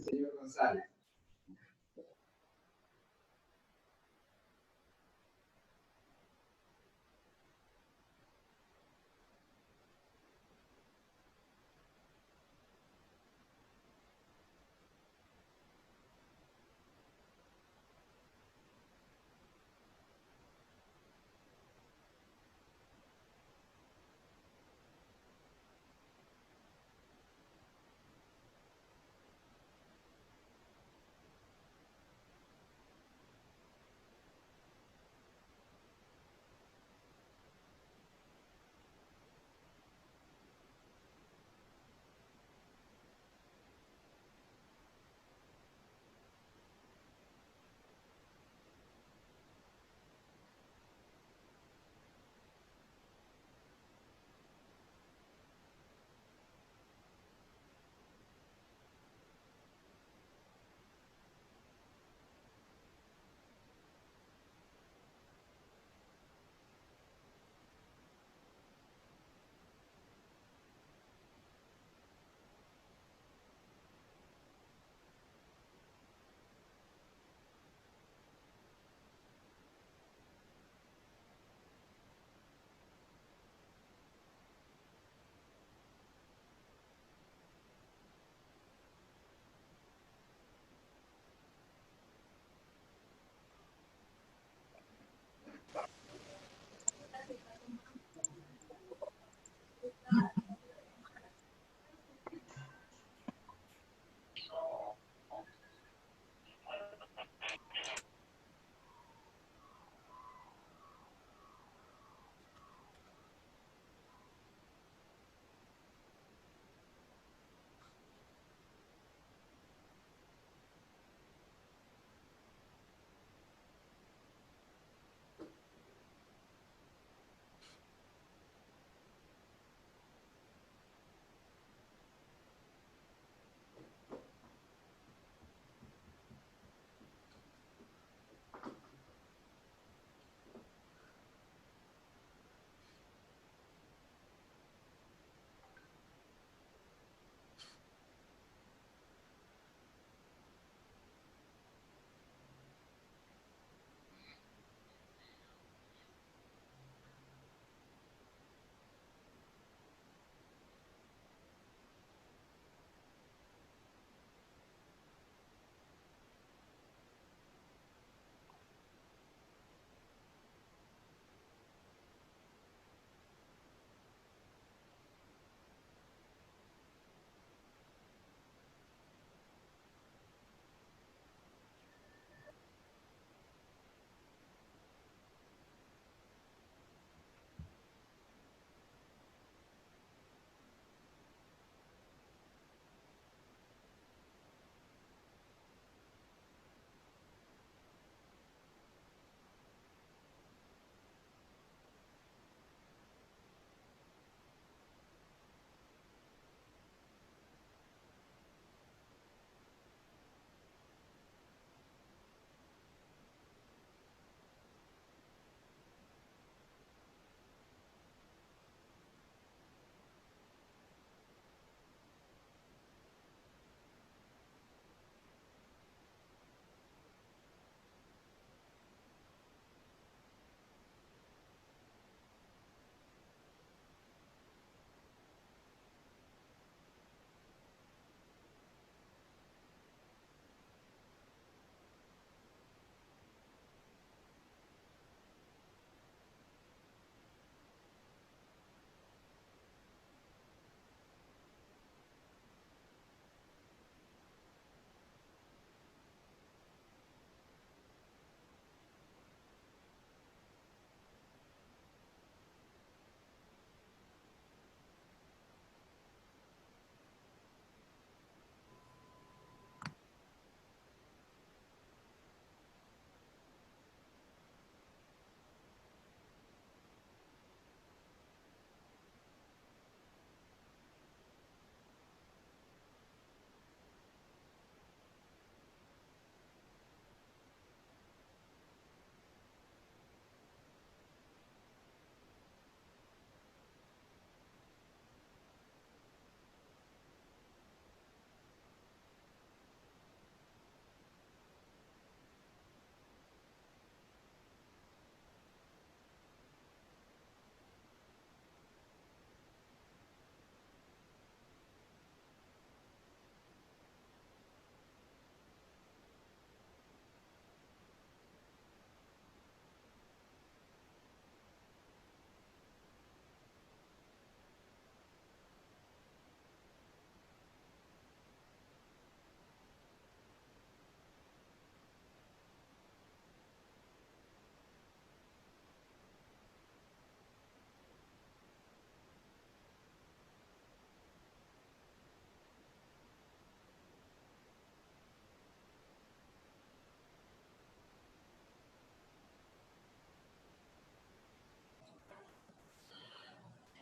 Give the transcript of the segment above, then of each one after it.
señor González.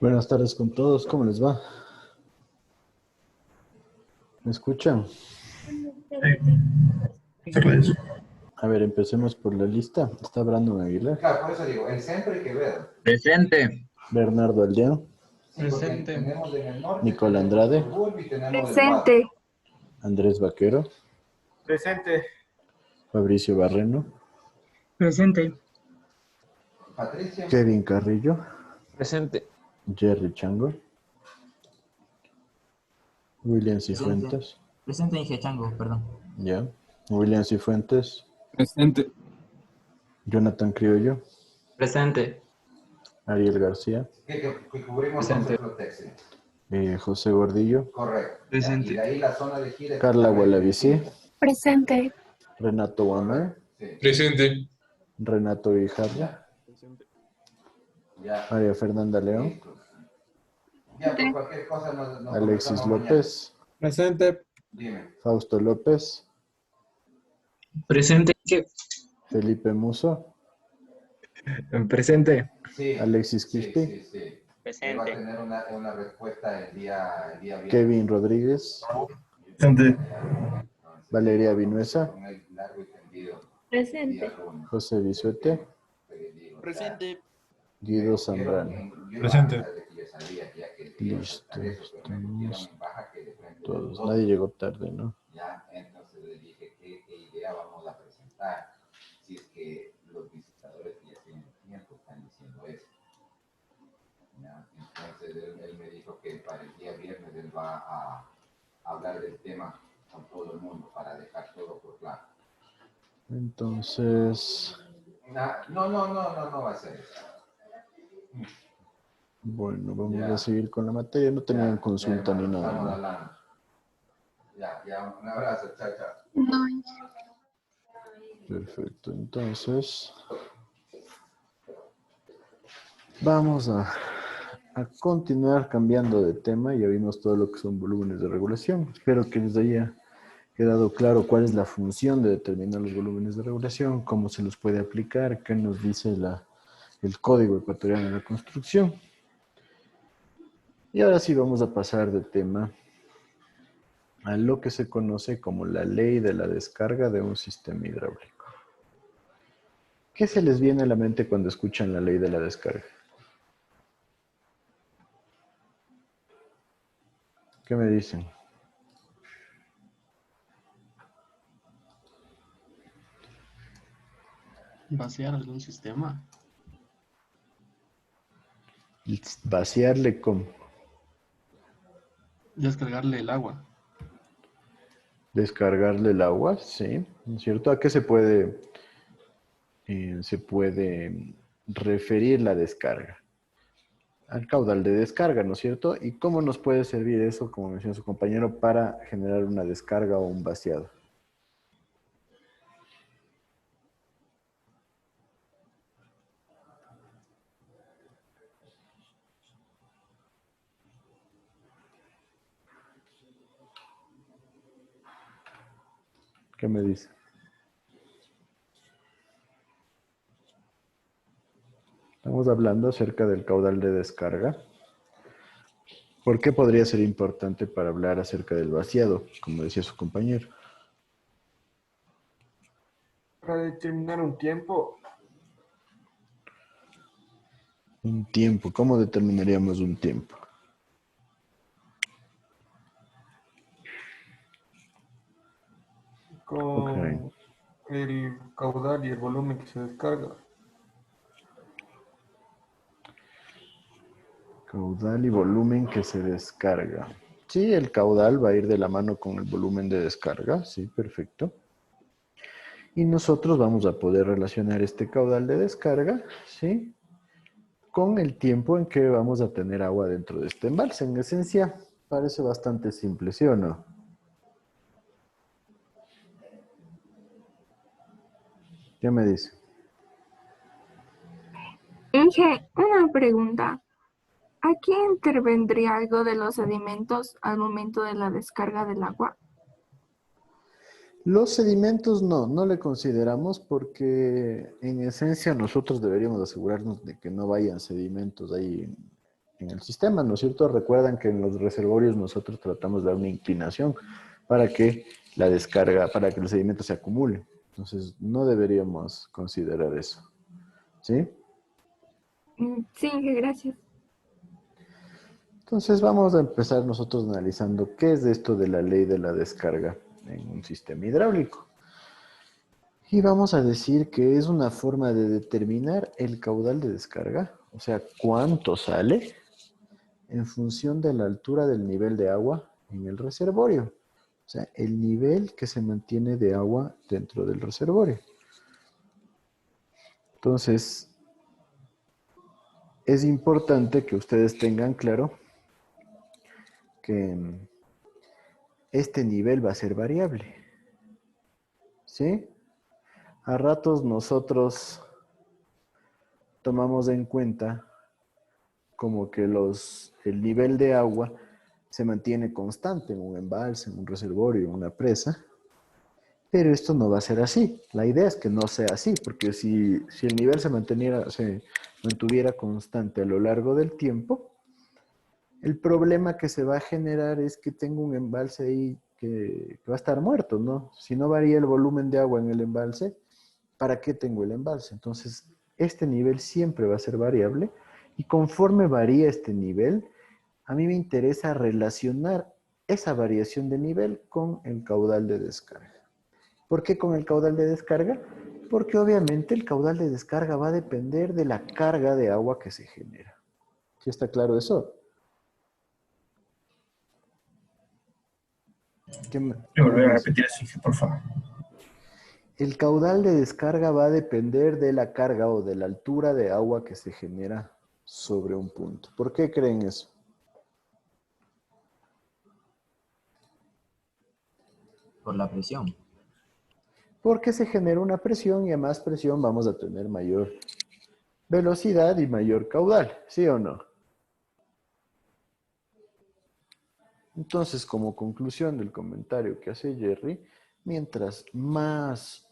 Buenas tardes con todos, ¿cómo les va? ¿Me escuchan? Tardes. A ver, empecemos por la lista. Está Brandon Aguilar, Claro, por eso digo, el centro hay que ver. Presente. Bernardo Aldeán, Sí, porque Presente. tenemos en el norte, Nicole tenemos Andrade, Suburbio y tenemos el Presente. Guadalajara. Andrés Vaquero, Presente. Fabricio Barreno, Presente. Patricia. Kevin Carrillo, Presente. Jerry Chango, William Presente. Cifuentes, Presente Inge Chango, perdón. ya, William Cifuentes, Presente. Jonathan Criollo, Presente. Ariel García, Que cubrimos Presente. con Protexi. José Gordillo, Correcto. Presente. Y de ahí la zona de gira. Carla Gualavicí, Presente. Renato Guamán, Sí. Presente. Renato Guijarro, Ya. María Fernanda León, Listo. Ya, por cualquier cosa nos Alexis conversamos López, Presente. mañana. Dime. Fausto López, Presente. Felipe Muso, Presente. Sí. Alexis Quispe, Sí. Presente. Va a tener una respuesta el día viernes. Kevin Rodríguez, Presente. Entonces, Valeria Vinuesa, con el largo y tendido. Presente. Día lunes. José Bisuete, Presente. Guido Zambrano. Presente. Listo, estamos todos. Nadie llegó tarde, ¿no? Ya, entonces le dije qué idea vamos a presentar. Si es que los visitadores que ya tienen tiempo están diciendo eso. Ya, entonces él me dijo que para el día viernes él va a hablar del tema con todo el mundo para dejar todo por claro. Entonces, No va a ser eso. bueno, vamos Ya. a seguir con la materia. No tenían Ya, consulta ya, ni nada, estamos ¿no? hablando. Ya, un abrazo, chao. No. Perfecto, entonces vamos a continuar cambiando de tema. Ya vimos todo lo que son volúmenes de regulación. Espero que les haya quedado claro cuál es la función de determinar los volúmenes de regulación, cómo se los puede aplicar, qué nos dice el Código Ecuatoriano de la Construcción. Y ahora sí vamos a pasar de tema a lo que se conoce como la ley de la descarga de un sistema hidráulico. ¿Qué se les viene a la mente cuando escuchan la ley de la descarga? ¿Qué me dicen? Vaciar algún sistema. Vaciarle cómo. Descargarle el agua. Descargarle el agua, sí, ¿no es cierto? ¿A qué se puede referir la descarga? Al caudal de descarga, ¿no es cierto? ¿Y cómo nos puede servir eso, como mencionó su compañero, para generar una descarga o un vaciado? ¿Qué me dice? Estamos hablando acerca del caudal de descarga. ¿Por qué podría ser importante para hablar acerca del vaciado, como decía su compañero? Para determinar un tiempo. Un tiempo. ¿Cómo determinaríamos un tiempo? Con Ok. el caudal y el volumen que se descarga. Caudal y volumen que se descarga. Sí, el caudal va a ir de la mano con el volumen de descarga. Sí, perfecto. Y nosotros vamos a poder relacionar este caudal de descarga, ¿sí?, con el tiempo en que vamos a tener agua dentro de este embalse. En esencia, parece bastante simple, ¿sí o no? ¿Qué me dice? Inge, una pregunta. ¿Aquí intervendría algo de los sedimentos al momento de la descarga del agua? Los sedimentos no le consideramos porque en esencia nosotros deberíamos asegurarnos de que no vayan sedimentos ahí en el sistema, ¿no es cierto? Recuerdan que en los reservorios nosotros tratamos de dar una inclinación para que la descarga, para que el sedimento se acumule. Entonces, no deberíamos considerar eso. ¿Sí? Sí, gracias. Entonces, vamos a empezar nosotros analizando qué es esto de la ley de la descarga en un sistema hidráulico. Y vamos a decir que es una forma de determinar el caudal de descarga, o sea, cuánto sale en función de la altura del nivel de agua en el reservorio. O sea, el nivel que se mantiene de agua dentro del reservorio. Entonces, es importante que ustedes tengan claro que este nivel va a ser variable. ¿Sí? A ratos nosotros tomamos en cuenta como que el nivel de agua se mantiene constante en un embalse, en un reservorio, en una presa, pero esto no va a ser así. La idea es que no sea así, porque si el nivel se mantuviera constante a lo largo del tiempo, el problema que se va a generar es que tengo un embalse ahí que va a estar muerto, ¿no? Si no varía el volumen de agua en el embalse, ¿para qué tengo el embalse? Entonces, este nivel siempre va a ser variable y conforme varía este nivel, a mí me interesa relacionar esa variación de nivel con el caudal de descarga. ¿Por qué con el caudal de descarga? Porque obviamente el caudal de descarga va a depender de la carga de agua que se genera. ¿Sí está claro eso? ¿Me volver a repetir eso, por favor? El caudal de descarga va a depender de la carga o de la altura de agua que se genera sobre un punto. ¿Por qué creen eso? Por la presión. Porque se genera una presión y a más presión vamos a tener mayor velocidad y mayor caudal, ¿sí o no? Entonces, como conclusión del comentario que hace Jerry, mientras más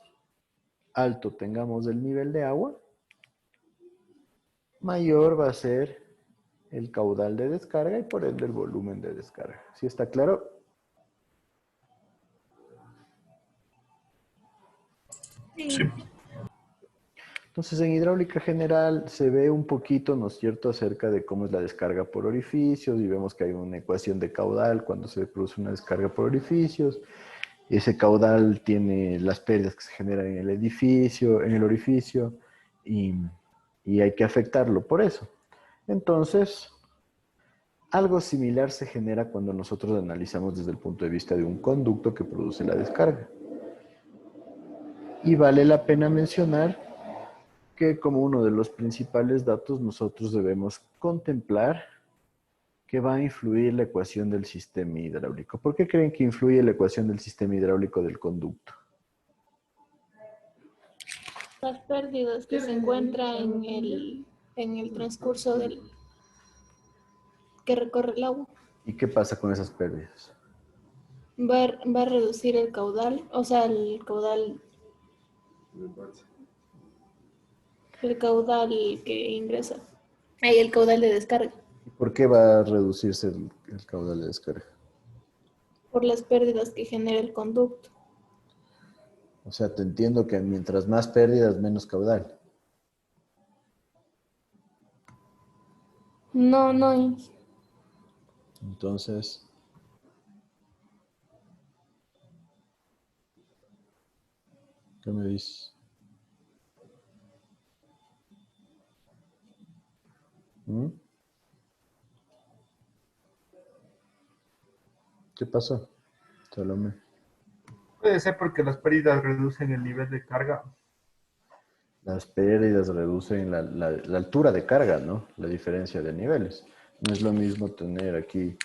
alto tengamos el nivel de agua, mayor va a ser el caudal de descarga y por ende el volumen de descarga. ¿Sí está claro? Sí. Entonces, en hidráulica general se ve un poquito, ¿no es cierto?, acerca de cómo es la descarga por orificios y vemos que hay una ecuación de caudal cuando se produce una descarga por orificios. Ese caudal tiene las pérdidas que se generan en el edificio, en el orificio y hay que afectarlo por eso. Entonces, algo similar se genera cuando nosotros analizamos desde el punto de vista de un conducto que produce la descarga. Y vale la pena mencionar que como uno de los principales datos nosotros debemos contemplar que va a influir la ecuación del sistema hidráulico. ¿Por qué creen que influye la ecuación del sistema hidráulico del conducto? Las pérdidas que se encuentran en el transcurso que recorre el agua. ¿Y qué pasa con esas pérdidas? Va a reducir el caudal, o sea, el caudal que ingresa. Ahí el caudal de descarga. ¿Y por qué va a reducirse el caudal de descarga? Por las pérdidas que genera el conducto. O sea, te entiendo que mientras más pérdidas, menos caudal. No. Entonces, ¿qué me dices? ¿Mm? ¿Qué pasó? Salomé. Puede ser porque las pérdidas reducen el nivel de carga. Las pérdidas reducen la altura de carga, ¿no? La diferencia de niveles. No es lo mismo tener aquí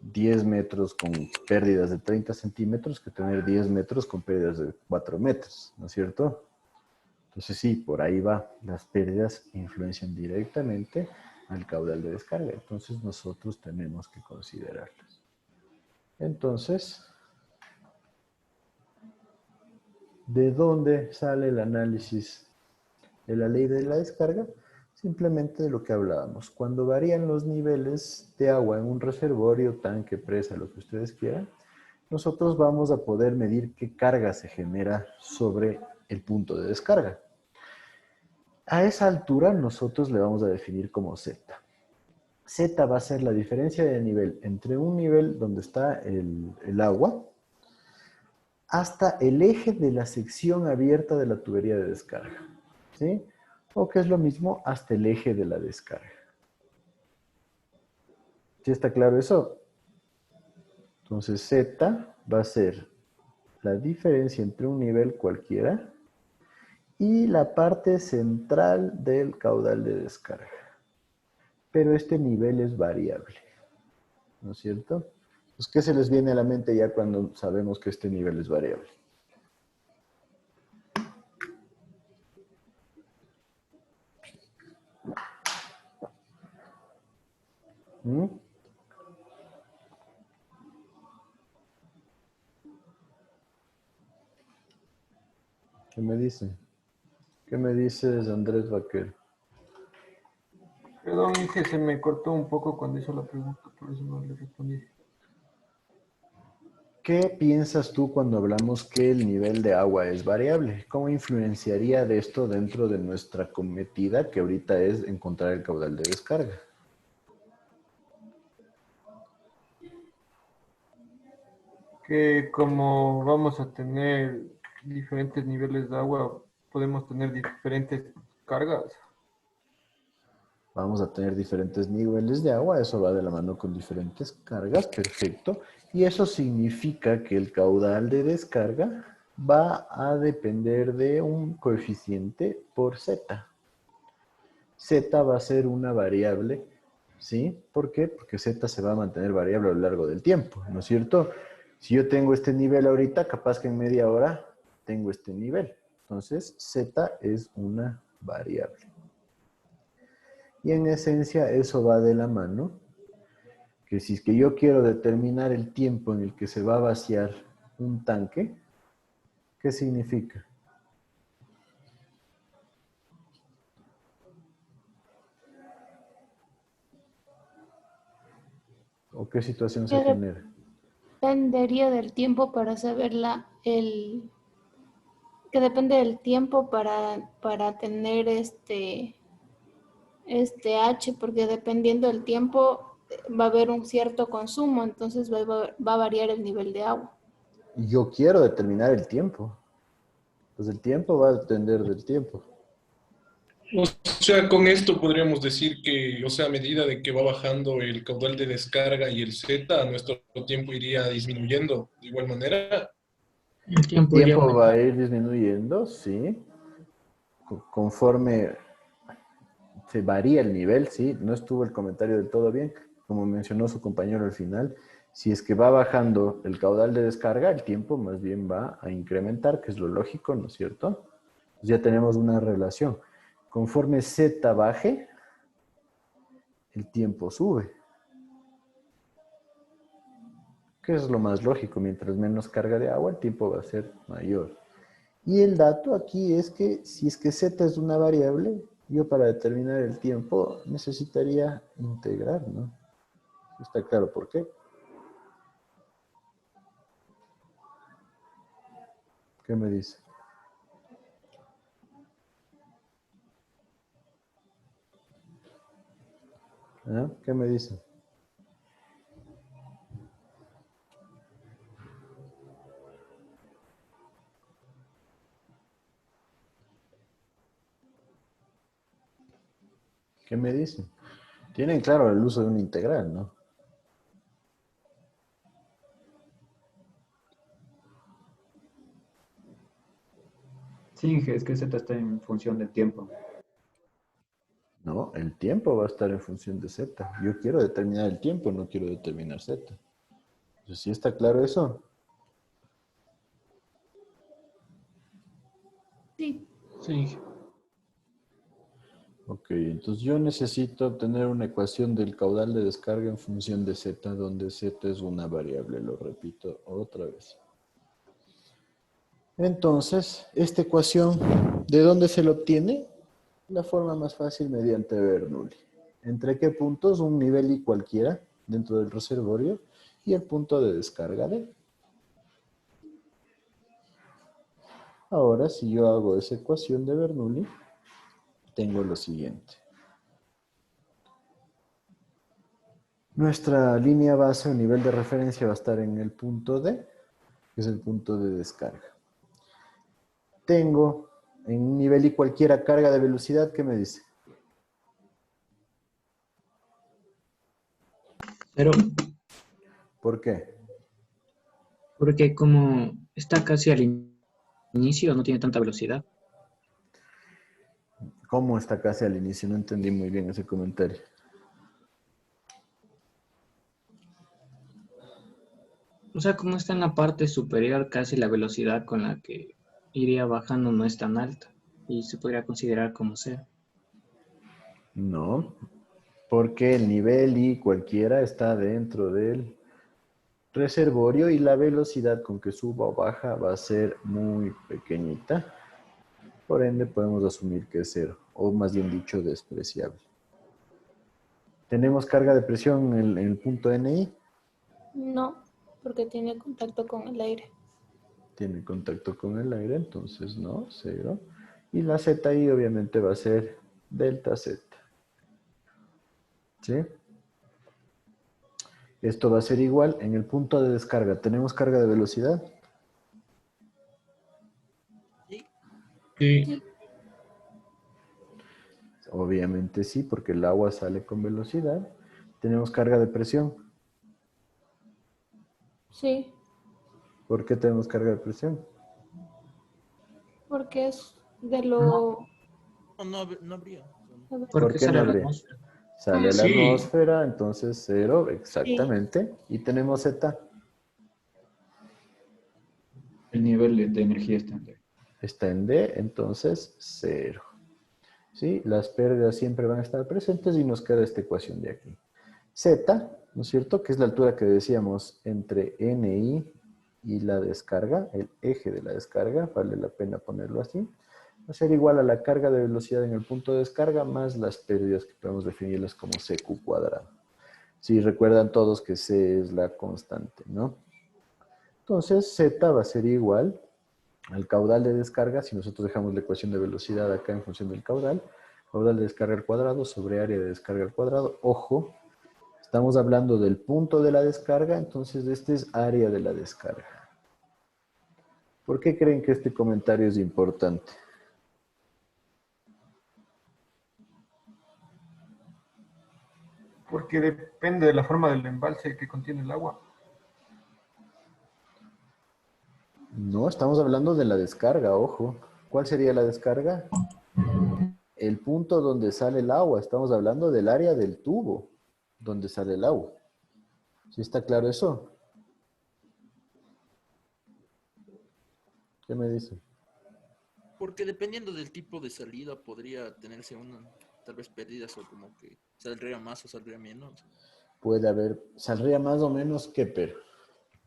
10 metros con pérdidas de 30 centímetros que tener 10 metros con pérdidas de 4 metros, ¿no es cierto? Entonces sí, por ahí va. Las pérdidas influencian directamente al caudal de descarga. Entonces nosotros tenemos que considerarlas. Entonces, ¿de dónde sale el análisis de la ley de la descarga? Simplemente de lo que hablábamos. Cuando varían los niveles de agua en un reservorio, tanque, presa, lo que ustedes quieran, nosotros vamos a poder medir qué carga se genera sobre el punto de descarga. A esa altura nosotros le vamos a definir como Z. Z va a ser la diferencia de nivel entre un nivel donde está el agua hasta el eje de la sección abierta de la tubería de descarga, ¿sí? O que es lo mismo, hasta el eje de la descarga. ¿Sí está claro eso? Entonces Z va a ser la diferencia entre un nivel cualquiera y la parte central del caudal de descarga. Pero este nivel es variable, ¿no es cierto? Pues, ¿qué se les viene a la mente ya cuando sabemos que este nivel es variable? ¿Mm? ¿Qué me dice? ¿Qué me dices, Andrés Vaquero? Perdón, Inge, se me cortó un poco cuando hizo la pregunta, por eso no le respondí. ¿Qué piensas tú cuando hablamos que el nivel de agua es variable? ¿Cómo influenciaría de esto dentro de nuestra cometida, que ahorita es encontrar el caudal de descarga? Que como vamos a tener diferentes niveles de agua, podemos tener diferentes cargas. Vamos a tener diferentes niveles de agua, eso va de la mano con diferentes cargas, perfecto. Y eso significa que el caudal de descarga va a depender de un coeficiente por Z. Z va a ser una variable, ¿sí? ¿Por qué? Porque Z se va a mantener variable a lo largo del tiempo, ¿no es cierto? Si yo tengo este nivel ahorita, capaz que en media hora tengo este nivel. Entonces, Z es una variable. Y en esencia eso va de la mano, que si es que yo quiero determinar el tiempo en el que se va a vaciar un tanque, ¿qué significa? ¿O qué situación se Que genera? dependería del tiempo para saber que depende del tiempo para tener este H, porque dependiendo del tiempo va a haber un cierto consumo, entonces va a variar el nivel de agua. Yo quiero determinar el tiempo. Pues el tiempo va a depender del tiempo. O sea, con esto podríamos decir que, o sea, a medida de que va bajando el caudal de descarga y el Z, nuestro tiempo iría disminuyendo de igual manera. El El tiempo iría tiempo va a aumentando. ir disminuyendo, sí, conforme se varía el nivel, sí. No estuvo el comentario del todo bien, como mencionó su compañero al final. Si es que va bajando el caudal de descarga, el tiempo más bien va a incrementar, que es lo lógico, ¿no es cierto? Pues ya tenemos una relación. Conforme Z baje, el tiempo sube. Que es lo más lógico, mientras menos carga de agua, el tiempo va a ser mayor. Y el dato aquí es que si es que Z es una variable, yo para determinar el tiempo necesitaría integrar, ¿no? ¿Está claro por qué? ¿Qué me dice? ¿Ah? ¿Qué me dice? ¿Qué me dicen? Tienen claro el uso de una integral, ¿no? Sí, es que Z está en función del tiempo. No, el tiempo va a estar en función de Z. Yo quiero determinar el tiempo, no quiero determinar Z. Entonces, ¿sí está claro eso? Sí, Sí. Ok, entonces yo necesito obtener una ecuación del caudal de descarga en función de Z, donde Z es una variable, lo repito otra vez. Entonces, esta ecuación, ¿de dónde se la obtiene? La forma más fácil mediante Bernoulli. ¿Entre qué puntos? Un nivel I cualquiera dentro del reservorio y el punto de descarga D. Ahora, si yo hago esa ecuación de Bernoulli, tengo lo siguiente. Nuestra línea base o nivel de referencia va a estar en el punto D, que es el punto de descarga. Tengo en un nivel y cualquiera carga de velocidad, ¿qué me dice? Pero, ¿Por qué? porque como está casi al inicio, no tiene tanta velocidad. ¿Cómo está casi al inicio? No entendí muy bien ese comentario. O sea, como está en la parte superior, casi la velocidad con la que iría bajando no es tan alta y se podría considerar como cero. No, porque el nivel I cualquiera está dentro del reservorio y la velocidad con que suba o baja va a ser muy pequeñita. Por ende, podemos asumir que es cero, o más bien dicho, despreciable. ¿Tenemos carga de presión en el punto NI? No, porque tiene contacto con el aire. Tiene contacto con el aire, entonces no, cero. Y la ZI obviamente va a ser delta Z. ¿Sí? Esto va a ser igual en el punto de descarga. ¿Tenemos carga de velocidad? Sí, Obviamente sí, porque el agua sale con velocidad. ¿Tenemos carga de presión? Sí, ¿Por qué tenemos carga de presión? porque es de lo... No habría. a ver, ¿Por Porque qué no sale a la habría? atmósfera. Sale a la sí. atmósfera, entonces cero, sí, exactamente. Y tenemos Z. El nivel de energía está en D. Está en D, entonces cero. ¿Sí? Las pérdidas siempre van a estar presentes y nos queda esta ecuación de aquí. Z, ¿no es cierto? Que es la altura que decíamos entre NI y la descarga, el eje de la descarga, vale la pena ponerlo así. Va a ser igual a la carga de velocidad en el punto de descarga más las pérdidas que podemos definirlas como CQ cuadrado. Si recuerdan todos que C es la constante, ¿no? Entonces Z va a ser igual al caudal de descarga, si nosotros dejamos la ecuación de velocidad acá en función del caudal de descarga al cuadrado sobre área de descarga al cuadrado. Ojo, estamos hablando del punto de la descarga, entonces este es área de la descarga. ¿Por qué creen que este comentario es importante? Porque depende de la forma del embalse que contiene el agua. No, estamos hablando de la descarga, ojo. ¿Cuál sería la descarga? El punto donde sale el agua. Estamos hablando del área del tubo donde sale el agua. ¿Sí está claro eso? ¿Qué me dice? Porque dependiendo del tipo de salida podría tenerse tal vez pérdidas o como que saldría más o saldría menos. Puede haber, saldría más o menos que pero.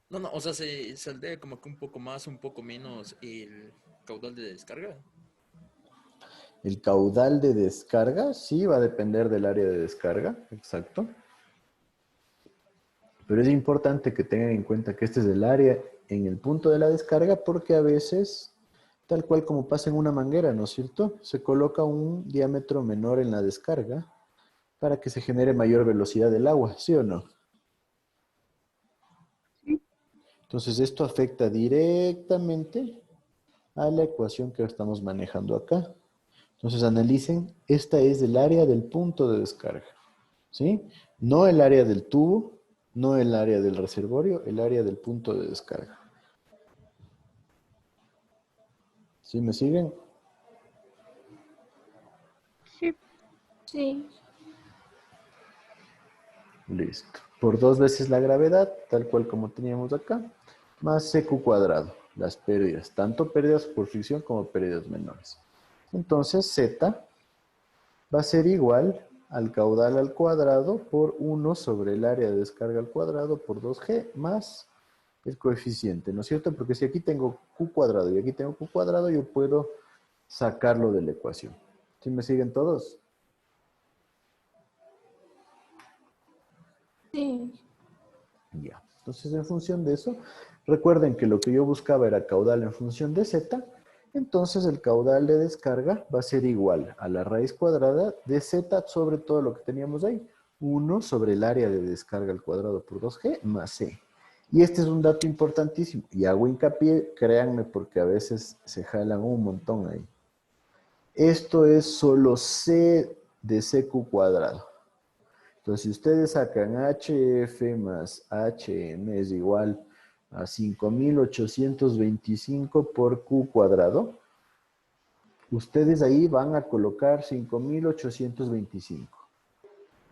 No, o sea, se saldría como que un poco más, un poco menos el caudal de descarga. El caudal de descarga sí va a depender del área de descarga, exacto. Pero es importante que tengan en cuenta que este es el área en el punto de la descarga porque a veces, tal cual como pasa en una manguera, ¿no es cierto? Se coloca un diámetro menor en la descarga para que se genere mayor velocidad del agua, ¿sí o no? Entonces esto afecta directamente a la ecuación que estamos manejando acá. Entonces analicen, esta es el área del punto de descarga, ¿sí? No el área del tubo, no el área del reservorio, el área del punto de descarga. ¿Sí me siguen? Sí. sí, Listo. Por 2 veces la gravedad, tal cual como teníamos acá, más CQ cuadrado, las pérdidas, tanto pérdidas por fricción como pérdidas menores. Entonces Z va a ser igual al caudal al cuadrado por 1 sobre el área de descarga al cuadrado por 2G más el coeficiente, ¿no es cierto? Porque si aquí tengo Q cuadrado y aquí tengo Q cuadrado, yo puedo sacarlo de la ecuación. ¿Sí me siguen todos? Sí. Ya. Entonces, en función de eso, recuerden que lo que yo buscaba era caudal en función de z. Entonces, el caudal de descarga va a ser igual a la raíz cuadrada de z sobre todo lo que teníamos ahí. 1 sobre el área de descarga al cuadrado por 2g más c. Y este es un dato importantísimo. Y hago hincapié, créanme, porque a veces se jalan un montón ahí. Esto es solo c de cq cuadrado. Entonces, si ustedes sacan HF más HM es igual a 5.825 por Q cuadrado, ustedes ahí van a colocar 5.825.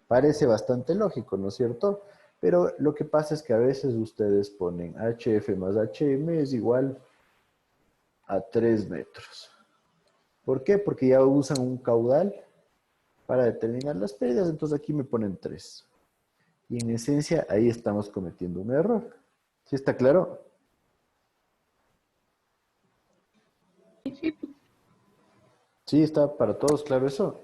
Parece bastante lógico, ¿no es cierto? Pero lo que pasa es que a veces ustedes ponen HF más HM es igual a 3 metros. ¿Por qué? Porque ya usan un caudal para determinar las pérdidas, entonces aquí me ponen 3. Y en esencia, ahí estamos cometiendo un error. ¿Sí está claro? Sí, está para todos claro eso.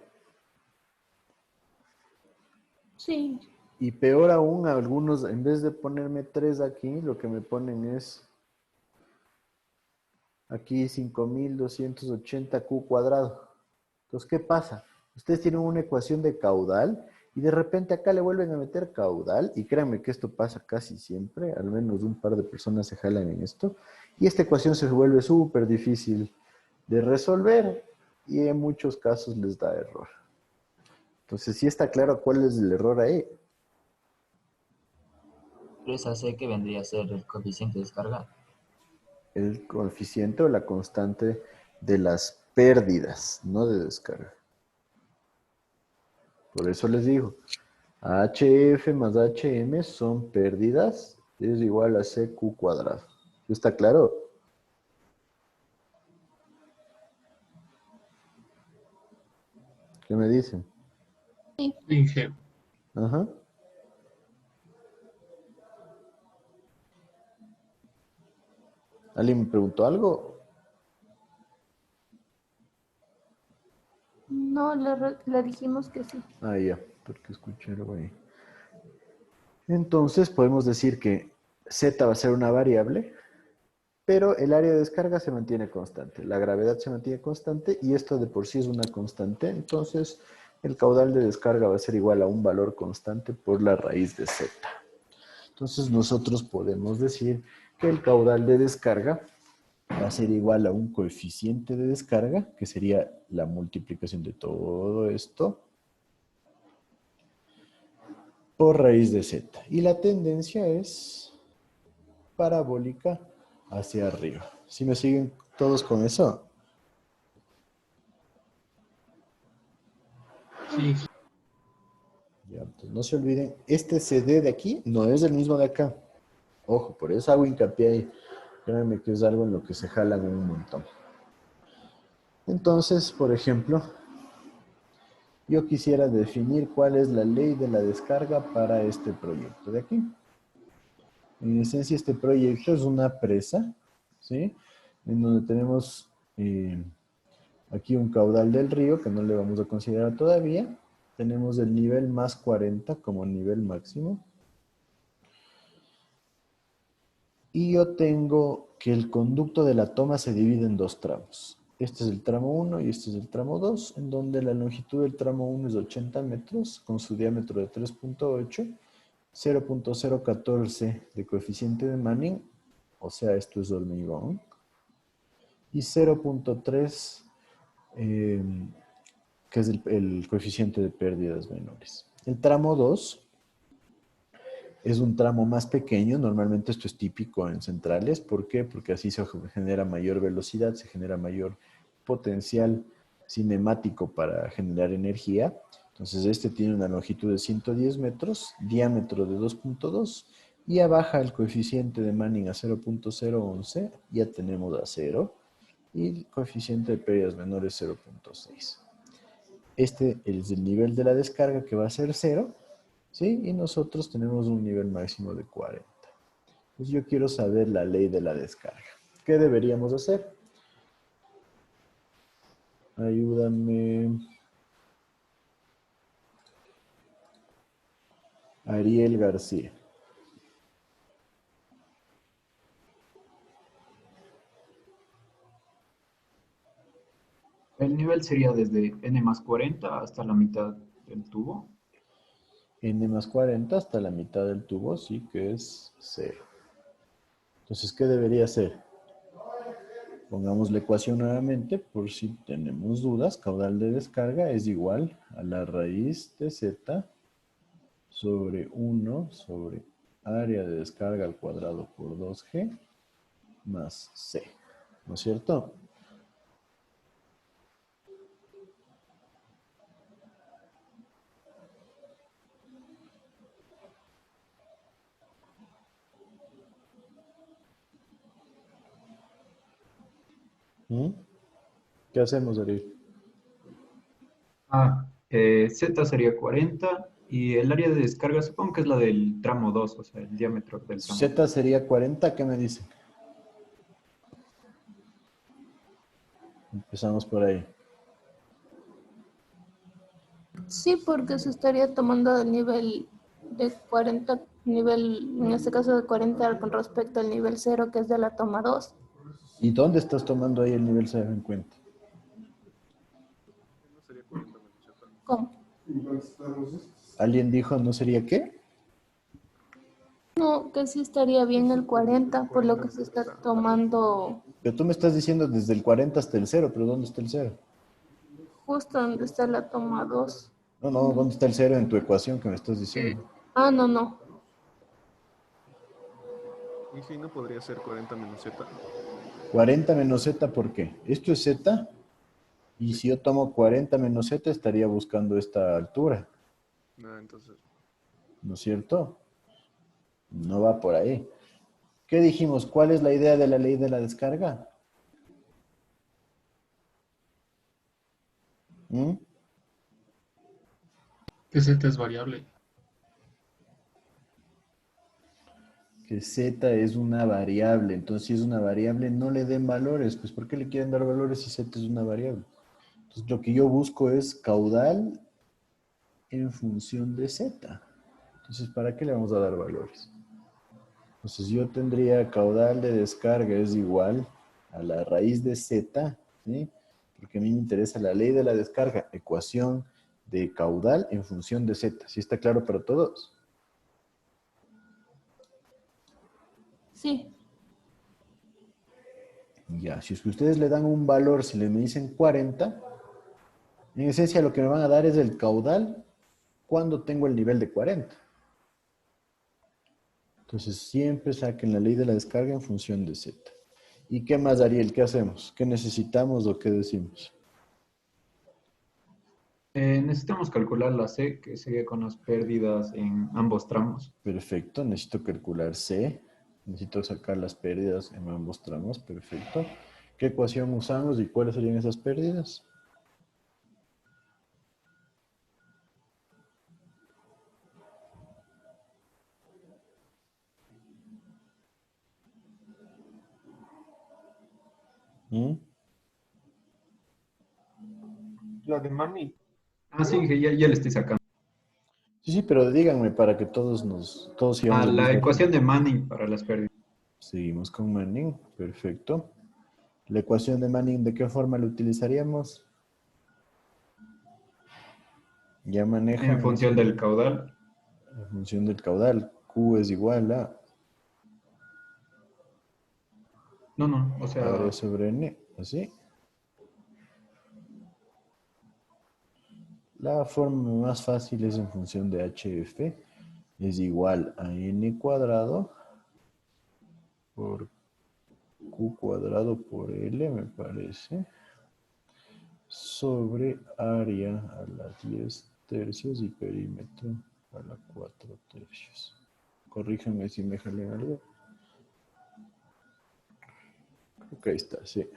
Sí. Y peor aún, algunos, en vez de ponerme 3 aquí, lo que me ponen es aquí 5.280 Q cuadrado. Entonces, ¿qué pasa? Ustedes tienen una ecuación de caudal y de repente acá le vuelven a meter caudal, y créanme que esto pasa casi siempre, al menos un par de personas se jalan en esto, y esta ecuación se vuelve súper difícil de resolver y en muchos casos les da error. Entonces, sí está claro cuál es el error ahí. 3AC que vendría a ser el coeficiente de descarga. El coeficiente o la constante de las pérdidas, no de descarga. Por eso les digo, HF más HM son pérdidas, es igual a CQ cuadrado. ¿Está claro? ¿Qué me dicen? Sí, jefe. Ajá. ¿Alguien me preguntó algo? No, le dijimos que sí. Ah, ya, porque escuché algo ahí. Entonces podemos decir que Z va a ser una variable, pero el área de descarga se mantiene constante, la gravedad se mantiene constante y esto de por sí es una constante, entonces el caudal de descarga va a ser igual a un valor constante por la raíz de Z. Entonces nosotros podemos decir que el caudal de descarga va a ser igual a un coeficiente de descarga, que sería la multiplicación de todo esto, por raíz de Z. Y la tendencia es parabólica hacia arriba. ¿Sí me siguen todos con eso? Sí, Ya, entonces no se olviden, este CD de aquí no es el mismo de acá. Ojo, por eso hago hincapié ahí. Créanme que es algo en lo que se jalan un montón. Entonces, por ejemplo, yo quisiera definir cuál es la ley de la descarga para este proyecto de aquí. En esencia, este proyecto es una presa, ¿sí? En donde tenemos aquí un caudal del río que no le vamos a considerar todavía. Tenemos el nivel más 40 como nivel máximo. Y yo tengo que el conducto de la toma se divide en dos tramos. Este es el tramo 1 y este es el tramo 2, en donde la longitud del tramo 1 es 80 metros, con su diámetro de 3.8, 0.014 de coeficiente de Manning, o sea, esto es hormigón, y 0.3, que es el coeficiente de pérdidas menores. El tramo 2 es un tramo más pequeño, normalmente esto es típico en centrales. ¿Por qué? Porque así se genera mayor velocidad, se genera mayor potencial cinemático para generar energía. Entonces este tiene una longitud de 110 metros, diámetro de 2.2 y ya baja el coeficiente de Manning a 0.011, ya tenemos a 0, y el coeficiente de pérdidas menores 0.6. Este es el nivel de la descarga que va a ser 0. ¿Sí? Y nosotros tenemos un nivel máximo de 40. Entonces yo quiero saber la ley de la descarga. ¿Qué deberíamos hacer? Ayúdame. Ariel García. El nivel sería desde n más 40 hasta la mitad del tubo. N más 40 hasta la mitad del tubo, sí que es 0. Entonces, ¿qué debería ser? Pongamos la ecuación nuevamente por si tenemos dudas. Caudal de descarga es igual a la raíz de z sobre 1 sobre área de descarga al cuadrado por 2g más c. ¿No es cierto? ¿Mm? ¿Qué hacemos, Ariel? Z sería 40 y el área de descarga supongo que es la del tramo 2, o sea, el diámetro del tramo 2. Z sería 40, ¿qué me dice? Empezamos por ahí. Sí, porque se estaría tomando el nivel de 40, en este caso de 40 con respecto al nivel 0 que es de la toma 2. ¿Y dónde estás tomando ahí el nivel 0 en cuenta? No sería 40 menos Z. ¿Cómo? ¿Alguien dijo no sería qué? No, que sí estaría bien el 40, por lo que se está tomando Pero tú me estás diciendo desde el 40 hasta el 0, pero ¿dónde está el 0? justo donde está la toma 2. No, no, ¿dónde está el 0 en tu ecuación que me estás diciendo? Ah, no, no. Y si no podría ser 40 menos Z. 40 menos z, ¿por qué? Esto es z, y si yo tomo 40 menos z, estaría buscando esta altura, Entonces, ¿no es cierto? No va por ahí. ¿Qué dijimos? ¿Cuál es la idea de la ley de la descarga? ¿Mm? Que Z es variable. Que z es una variable. Entonces, si es una variable, no le den valores. Pues, ¿por qué le quieren dar valores si z es una variable? Entonces, lo que yo busco es caudal en función de z. Entonces, ¿para qué le vamos a dar valores? Entonces, yo tendría caudal de descarga es igual a la raíz de z, ¿sí? Porque a mí me interesa la ley de la descarga, ecuación de caudal en función de z. ¿Sí está claro para todos? Sí. Ya, si es que ustedes le dan un valor, si le me dicen 40, en esencia lo que me van a dar es el caudal cuando tengo el nivel de 40. Entonces siempre saquen la ley de la descarga en función de z. ¿Y qué más, Ariel? ¿Qué hacemos? ¿Qué necesitamos o qué decimos? Necesitamos calcular la C, que sería con las pérdidas en ambos tramos. Perfecto, necesito calcular C. Necesito sacar las pérdidas en ambos tramos. Perfecto. ¿Qué ecuación usamos y cuáles serían esas pérdidas? ¿Mm? La de Manny. Sí, que ya le estoy sacando. Sí, sí, pero díganme para que todos sigamos el La mismo ecuación ritmo. de Manning para las pérdidas. Seguimos con Manning. Perfecto. La ecuación de Manning, ¿de qué forma la utilizaríamos? Ya En manejan función eso. del caudal. En función del caudal. Q es igual a No, o área sea, sobre N. ¿Así? La forma más fácil es en función de HF. Es igual a N cuadrado por Q cuadrado por L, me parece, sobre área a la 10 tercios y perímetro a la 4 tercios. Corríjanme si me jalé algo. Ok, está, sí.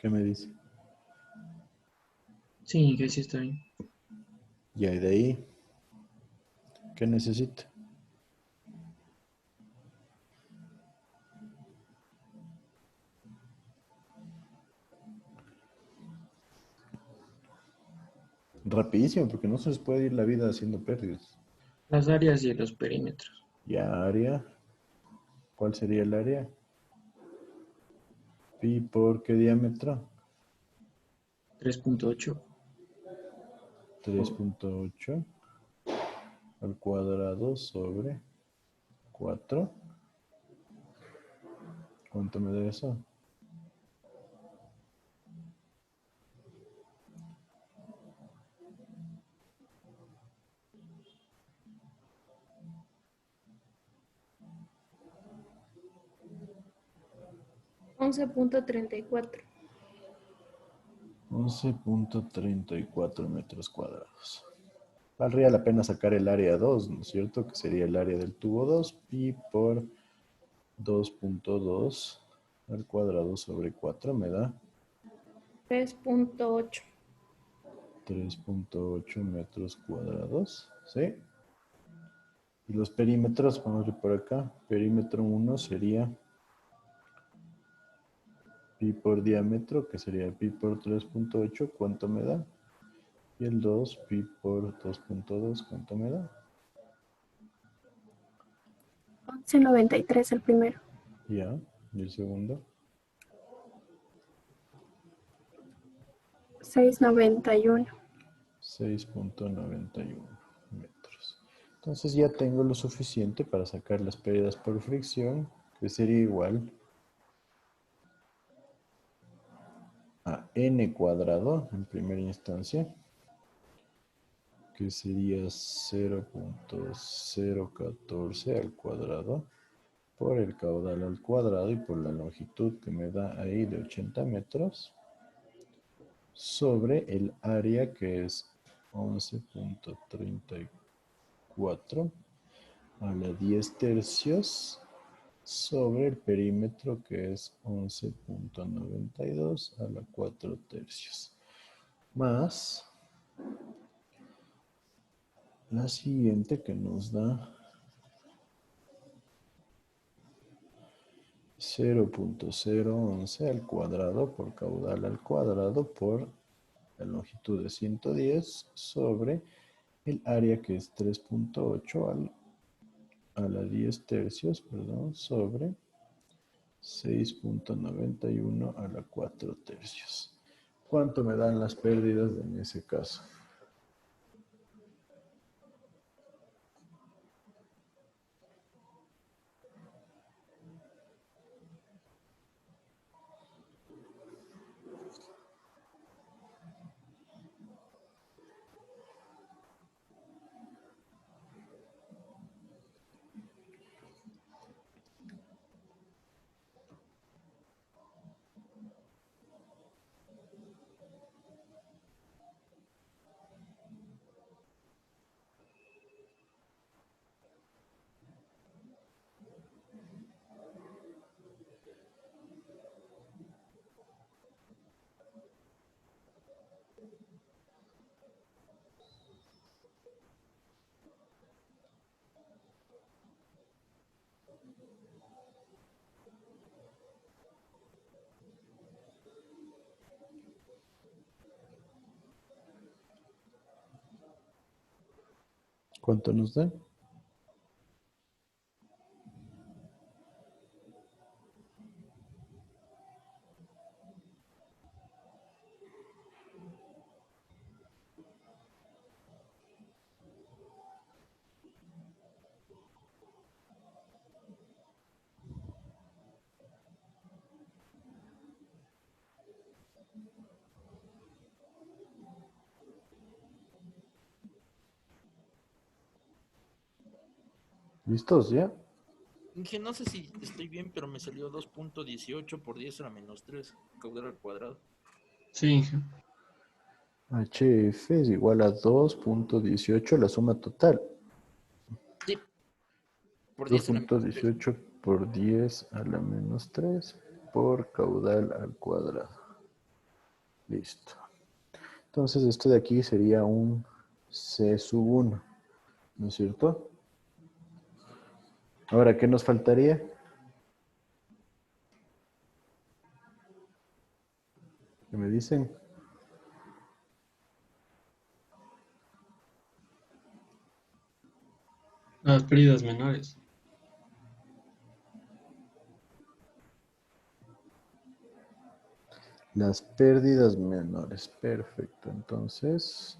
¿Qué me dice? Sí, que sí está bien. Ya, y de ahí, ¿Qué necesita? Rapidísimo, porque no se les puede ir la vida haciendo pérdidas. Las áreas y los perímetros. Ya, área. ¿Cuál sería el área? Pi por qué diámetro? 3.8. 3.8 al cuadrado sobre 4. ¿Cuánto me da eso? $11.34. 11.34 metros cuadrados. Valdría la pena sacar el área 2, ¿no es cierto? Que sería el área del tubo 2, pi por 2.2 al cuadrado sobre 4 me da 3.8. 3.8 metros cuadrados, ¿sí? Y los perímetros, vamos a ver por acá, perímetro 1 sería pi por diámetro, que sería pi por 3.8, ¿cuánto me da? Y el 2, pi por 2.2, ¿cuánto me da? 11.93 el primero. Ya, y el segundo, 6.91. 6.91 metros. Entonces ya tengo lo suficiente para sacar las pérdidas por fricción, que sería igual a n cuadrado en primera instancia, que sería 0.014 al cuadrado por el caudal al cuadrado y por la longitud que me da ahí de 80 metros sobre el área que es 11.34 a la 10 tercios sobre el perímetro que es 11.92 a la 4 tercios más la siguiente que nos da 0.011 al cuadrado por caudal al cuadrado por la longitud de 110 sobre el área que es 3.8 a la 10 tercios, perdón, sobre 6.91 a la 4 tercios. ¿Cuánto me dan las pérdidas en ese caso? ¿Cuánto nos da? ¿Listos ya? Dije, no sé si estoy bien, pero me salió 2.18 por 10 a la menos 3, caudal al cuadrado. Sí. HF es igual a 2.18 la suma total. Sí, por 10 a la menos 3. 2.18 por 10 a la menos 3 por caudal al cuadrado. Listo. Entonces esto de aquí sería un C sub 1. ¿No es cierto? Ahora, ¿qué nos faltaría? ¿Qué me dicen? Las pérdidas menores. Las pérdidas menores. Perfecto. Entonces,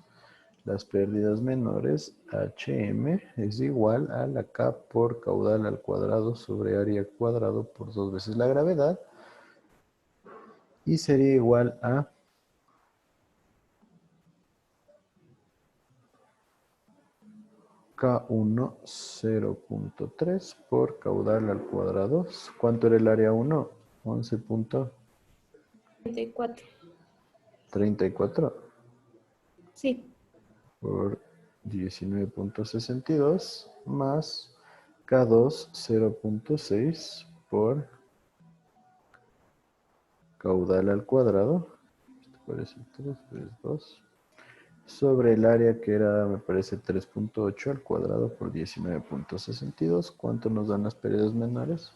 las pérdidas menores, HM, es igual a la K por caudal al cuadrado sobre área cuadrado por 2 veces la gravedad. Y sería igual a K1 0.3 por caudal al cuadrado. ¿Cuánto era el área 1? 34. 11.34 Sí. por 19.62 más K2 0.6 por caudal al cuadrado. Esto parece 3, 2 sobre el área que era, me parece, 3.8 al cuadrado por 19.62. ¿Cuánto nos dan las pérdidas menores?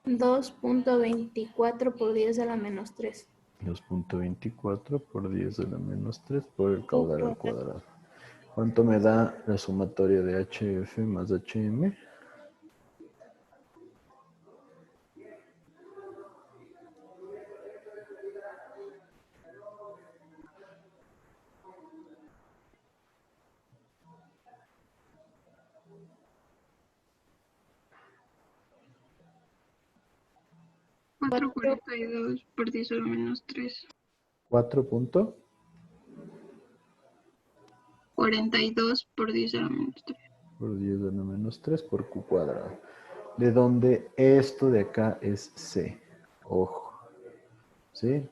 Dos punto 24 por 10 a la menos 3. 2.24 por 10 a la menos 3 por el caudal al cuadrado. ¿Cuánto me da la sumatoria de HF más HM? Cuatro cuarenta y dos por 10 a la menos 3. 4.42 por 10 a la menos 3. por 10 a la menos 3 por Q cuadrado. De donde esto de acá es C. Ojo. ¿Sí?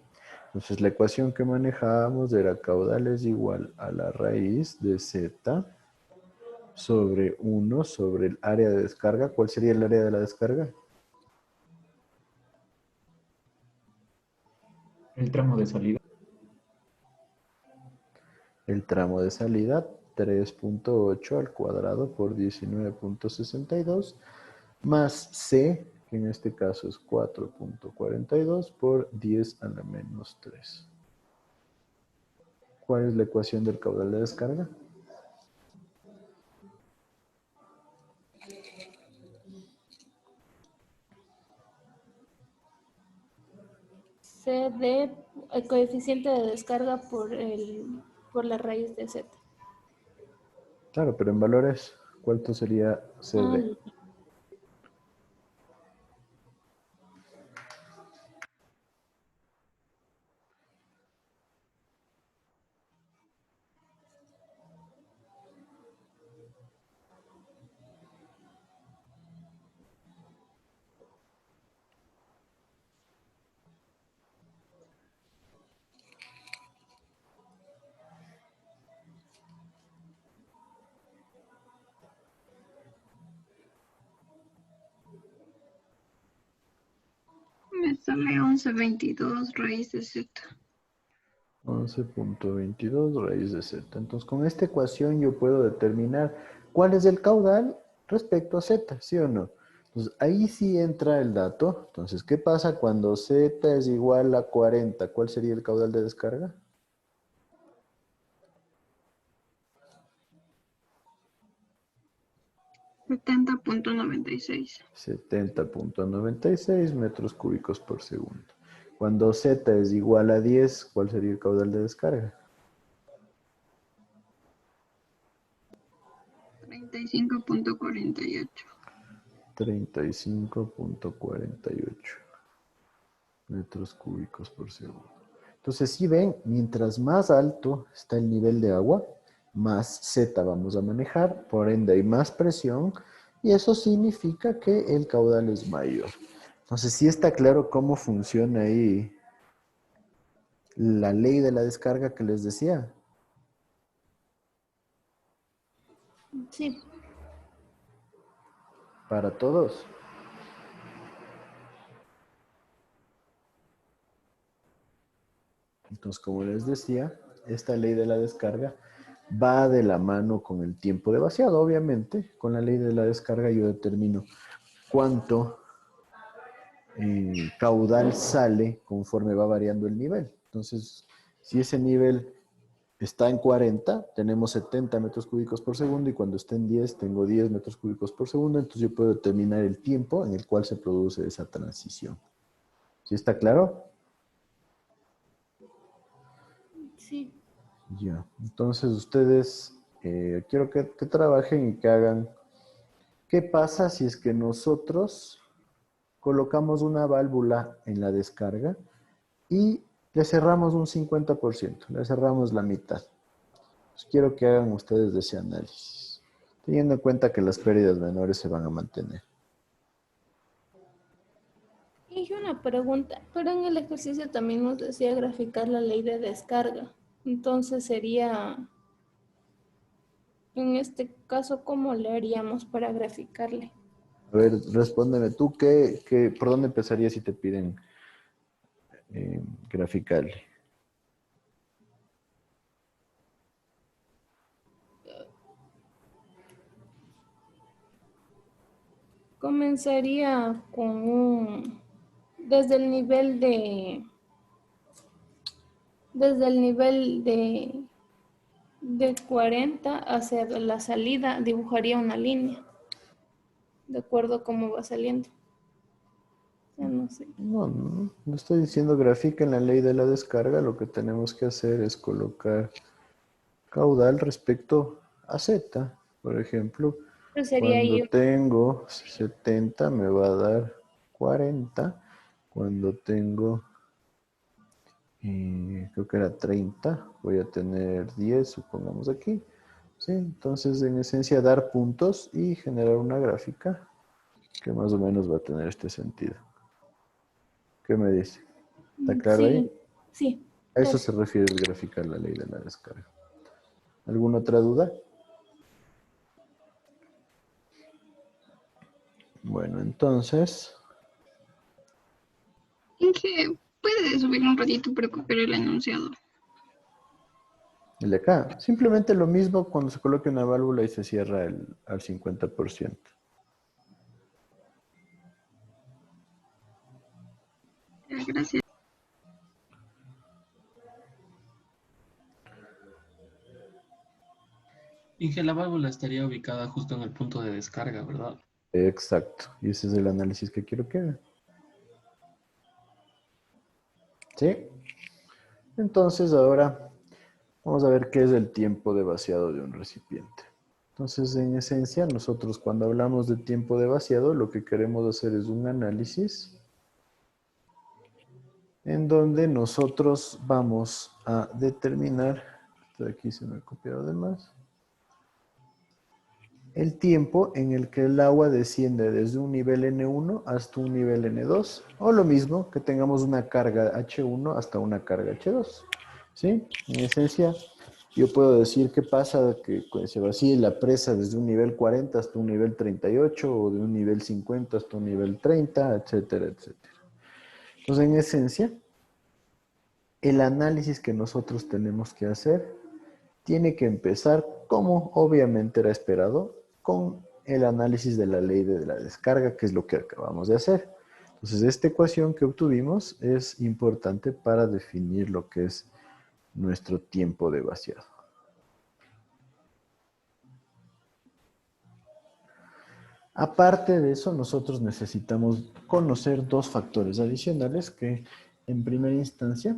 Entonces la ecuación que manejábamos era caudal es igual a la raíz de Z sobre 1 sobre el área de descarga. ¿Cuál sería el área de la descarga? El tramo de salida. El tramo de salida, 3.8 al cuadrado por 19.62, más C, que en este caso es 4.42 por 10 a la menos 3. ¿Cuál es la ecuación del caudal de descarga? CD, el coeficiente de descarga por la raíz de Z. Claro, pero en valores, ¿cuánto sería CD? Me sale 11.22 raíz de Z. 11.22 raíz de Z. Entonces, con esta ecuación yo puedo determinar cuál es el caudal respecto a Z, ¿sí o no? Entonces, ahí sí entra el dato. Entonces, ¿qué pasa cuando Z es igual a 40? ¿Cuál sería el caudal de descarga? $70.96. 70.96 metros cúbicos por segundo. Cuando Z es igual a 10, ¿cuál sería el caudal de descarga? 35.48. 35.48 metros cúbicos por segundo. Entonces, si ven, mientras más alto está el nivel de agua, más Z vamos a manejar, por ende hay más presión y eso significa que el caudal es mayor. Entonces, sí está claro cómo funciona ahí la ley de la descarga que les decía. Sí. Para todos. Entonces, como les decía, esta ley de la descarga va de la mano con el tiempo de vaciado, obviamente. Con la ley de la descarga yo determino cuánto caudal sale conforme va variando el nivel. Entonces, si ese nivel está en 40, tenemos 70 metros cúbicos por segundo y cuando esté en 10, tengo 10 metros cúbicos por segundo. Entonces, yo puedo determinar el tiempo en el cual se produce esa transición. ¿Sí está claro? Sí. Ya, entonces ustedes quiero que trabajen y que hagan. ¿Qué pasa si es que nosotros colocamos una válvula en la descarga y le cerramos un 50%, le cerramos la mitad? Pues quiero que hagan ustedes ese análisis, teniendo en cuenta que las pérdidas menores se van a mantener. Y una pregunta, pero en el ejercicio también nos decía graficar la ley de descarga. Entonces sería, en este caso, ¿cómo le haríamos para graficarle? A ver, respóndeme tú, ¿por dónde empezarías si te piden graficarle? Comenzaría con desde el nivel de 40 hacia la salida, dibujaría una línea, de acuerdo a cómo va saliendo. Ya no sé. No estoy diciendo grafiquen la ley de la descarga, lo que tenemos que hacer es colocar caudal respecto a Z. Por ejemplo, Pero sería cuando ahí, tengo 70 me va a dar 40. Cuando tengo, creo que era 30, voy a tener 10, supongamos aquí. ¿Sí? Entonces, en esencia, dar puntos y generar una gráfica que más o menos va a tener este sentido. ¿Qué me dice? ¿Está claro ahí? sí, sí. A eso se refiere el graficar la ley de la descarga. ¿Alguna otra duda? Bueno, entonces, Inge, puede subir un ratito para copiar el enunciado. el de acá, simplemente lo mismo cuando se coloque una válvula y se cierra al 50%. Gracias. Inge, la válvula estaría ubicada justo en el punto de descarga, ¿verdad? Exacto, y ese es el análisis que quiero que hagan. ¿Sí? Entonces ahora vamos a ver qué es el tiempo de vaciado de un recipiente. Entonces, en esencia, nosotros cuando hablamos de tiempo de vaciado, lo que queremos hacer es un análisis en donde nosotros vamos a determinar, aquí se me ha copiado de más, el tiempo en el que el agua desciende desde un nivel N1 hasta un nivel N2, o lo mismo que tengamos una carga H1 hasta una carga H2. ¿Sí? En esencia, yo puedo decir qué pasa que se vacíe la presa desde un nivel 40 hasta un nivel 38, o de un nivel 50 hasta un nivel 30, etcétera, etcétera. Entonces, en esencia, el análisis que nosotros tenemos que hacer tiene que empezar, como obviamente era esperado, con el análisis de la ley de la descarga, que es lo que acabamos de hacer. Entonces, esta ecuación que obtuvimos es importante para definir lo que es nuestro tiempo de vaciado. Aparte de eso, nosotros necesitamos conocer dos factores adicionales que, en primera instancia,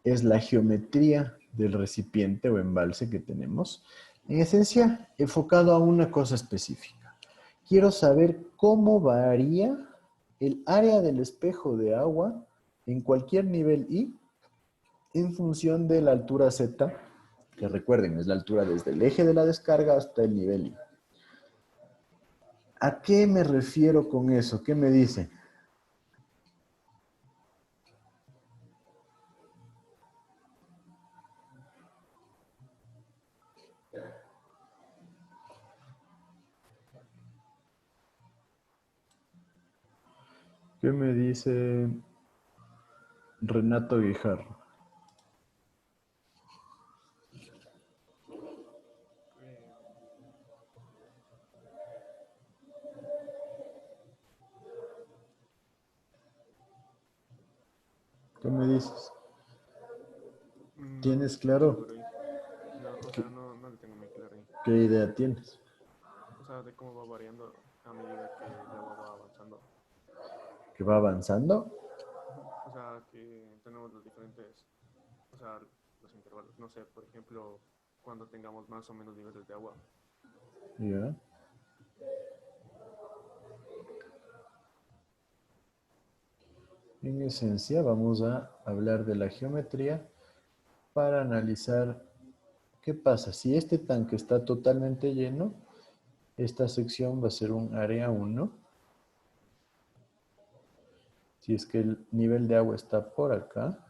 es la geometría del recipiente o embalse que tenemos. En esencia, enfocado a una cosa específica. Quiero saber cómo varía el área del espejo de agua en cualquier nivel I en función de la altura Z que recuerden, es la altura desde el eje de la descarga hasta el nivel I. ¿A qué me refiero con eso? ¿Qué me dice? ¿Qué me dice Renato Guijarro? ¿Qué me dices? ¿Tienes claro? No, o sea, no le tengo muy claro ahí. ¿Qué idea tienes? O sea, de cómo va variando a medida que el agua va avanzando. ¿Que va avanzando? O sea, que tenemos los diferentes, o sea, los intervalos. No sé, por ejemplo, cuando tengamos más o menos niveles de agua. Ya. En esencia, vamos a hablar de la geometría para analizar qué pasa. Si este tanque está totalmente lleno, esta sección va a ser un área 1. Si es que el nivel de agua está por acá,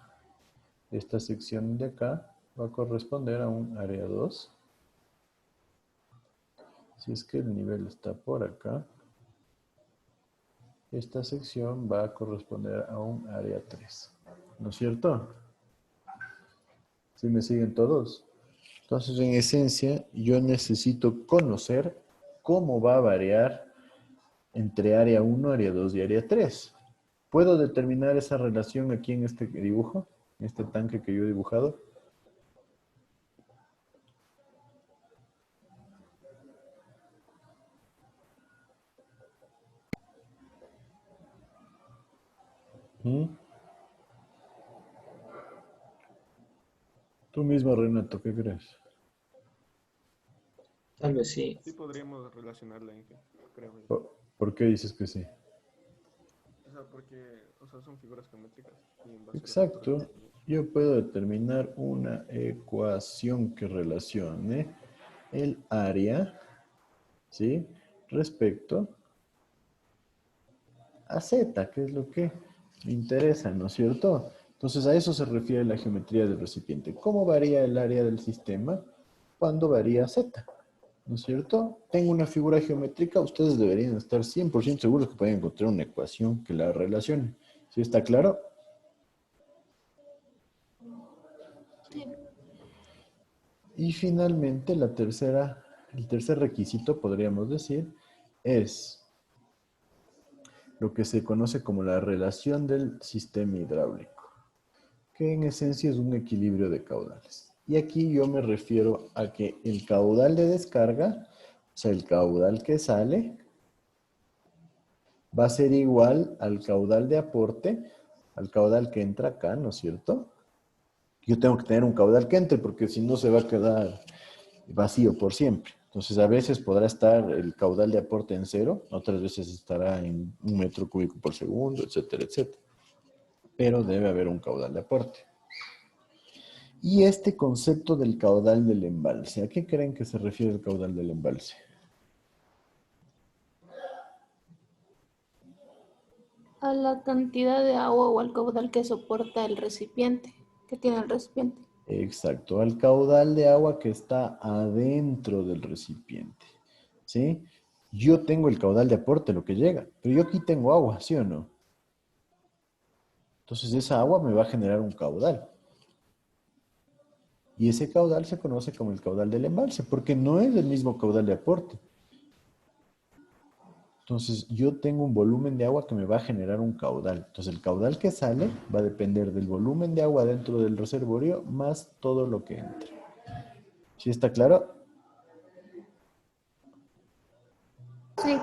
esta sección de acá va a corresponder a un área 2. Si es que el nivel está por acá, esta sección va a corresponder a un área 3. ¿No es cierto? ¿Sí me siguen todos? Entonces, en esencia, yo necesito conocer cómo va a variar entre área 1, área 2 y área 3. ¿Puedo determinar esa relación aquí en este dibujo? En este tanque que yo he dibujado. ¿Mm? Tú mismo, Renato, ¿qué crees? Tal vez sí. Sí podríamos relacionarla, creo yo. ¿Por qué dices que sí? O sea, porque, o sea, son figuras geométricas y en base a las alturas Exacto. Yo puedo determinar una ecuación que relacione el área, ¿sí? Respecto a z, que es lo que me interesa, ¿no es cierto? Entonces, a eso se refiere la geometría del recipiente. ¿Cómo varía el área del sistema cuando varía z? ¿No es cierto? Tengo una figura geométrica, ustedes deberían estar 100% seguros que pueden encontrar una ecuación que la relacione. ¿Sí está claro? Y finalmente, el tercer requisito, podríamos decir, es lo que se conoce como la relación del sistema hidráulico, que en esencia es un equilibrio de caudales. Y aquí yo me refiero a que el caudal de descarga, o sea, el caudal que sale, va a ser igual al caudal de aporte, al caudal que entra acá, ¿no es cierto? Yo tengo que tener un caudal que entre porque si no se va a quedar vacío por siempre. Entonces a veces podrá estar el caudal de aporte en 0, otras veces estará en 1 metro cúbico por segundo, etcétera, etcétera. Pero debe haber un caudal de aporte. Y este concepto del caudal del embalse, ¿a qué creen que se refiere el caudal del embalse? A la cantidad de agua o al caudal que soporta el recipiente, que tiene el recipiente. Exacto, al caudal de agua que está adentro del recipiente. ¿Sí? Yo tengo el caudal de aporte, lo que llega, pero yo aquí tengo agua, ¿sí o no? Entonces esa agua me va a generar un caudal. Y ese caudal se conoce como el caudal del embalse, porque no es el mismo caudal de aporte. Entonces yo tengo un volumen de agua que me va a generar un caudal. Entonces el caudal que sale va a depender del volumen de agua dentro del reservorio más todo lo que entre. ¿Sí está claro? Sí.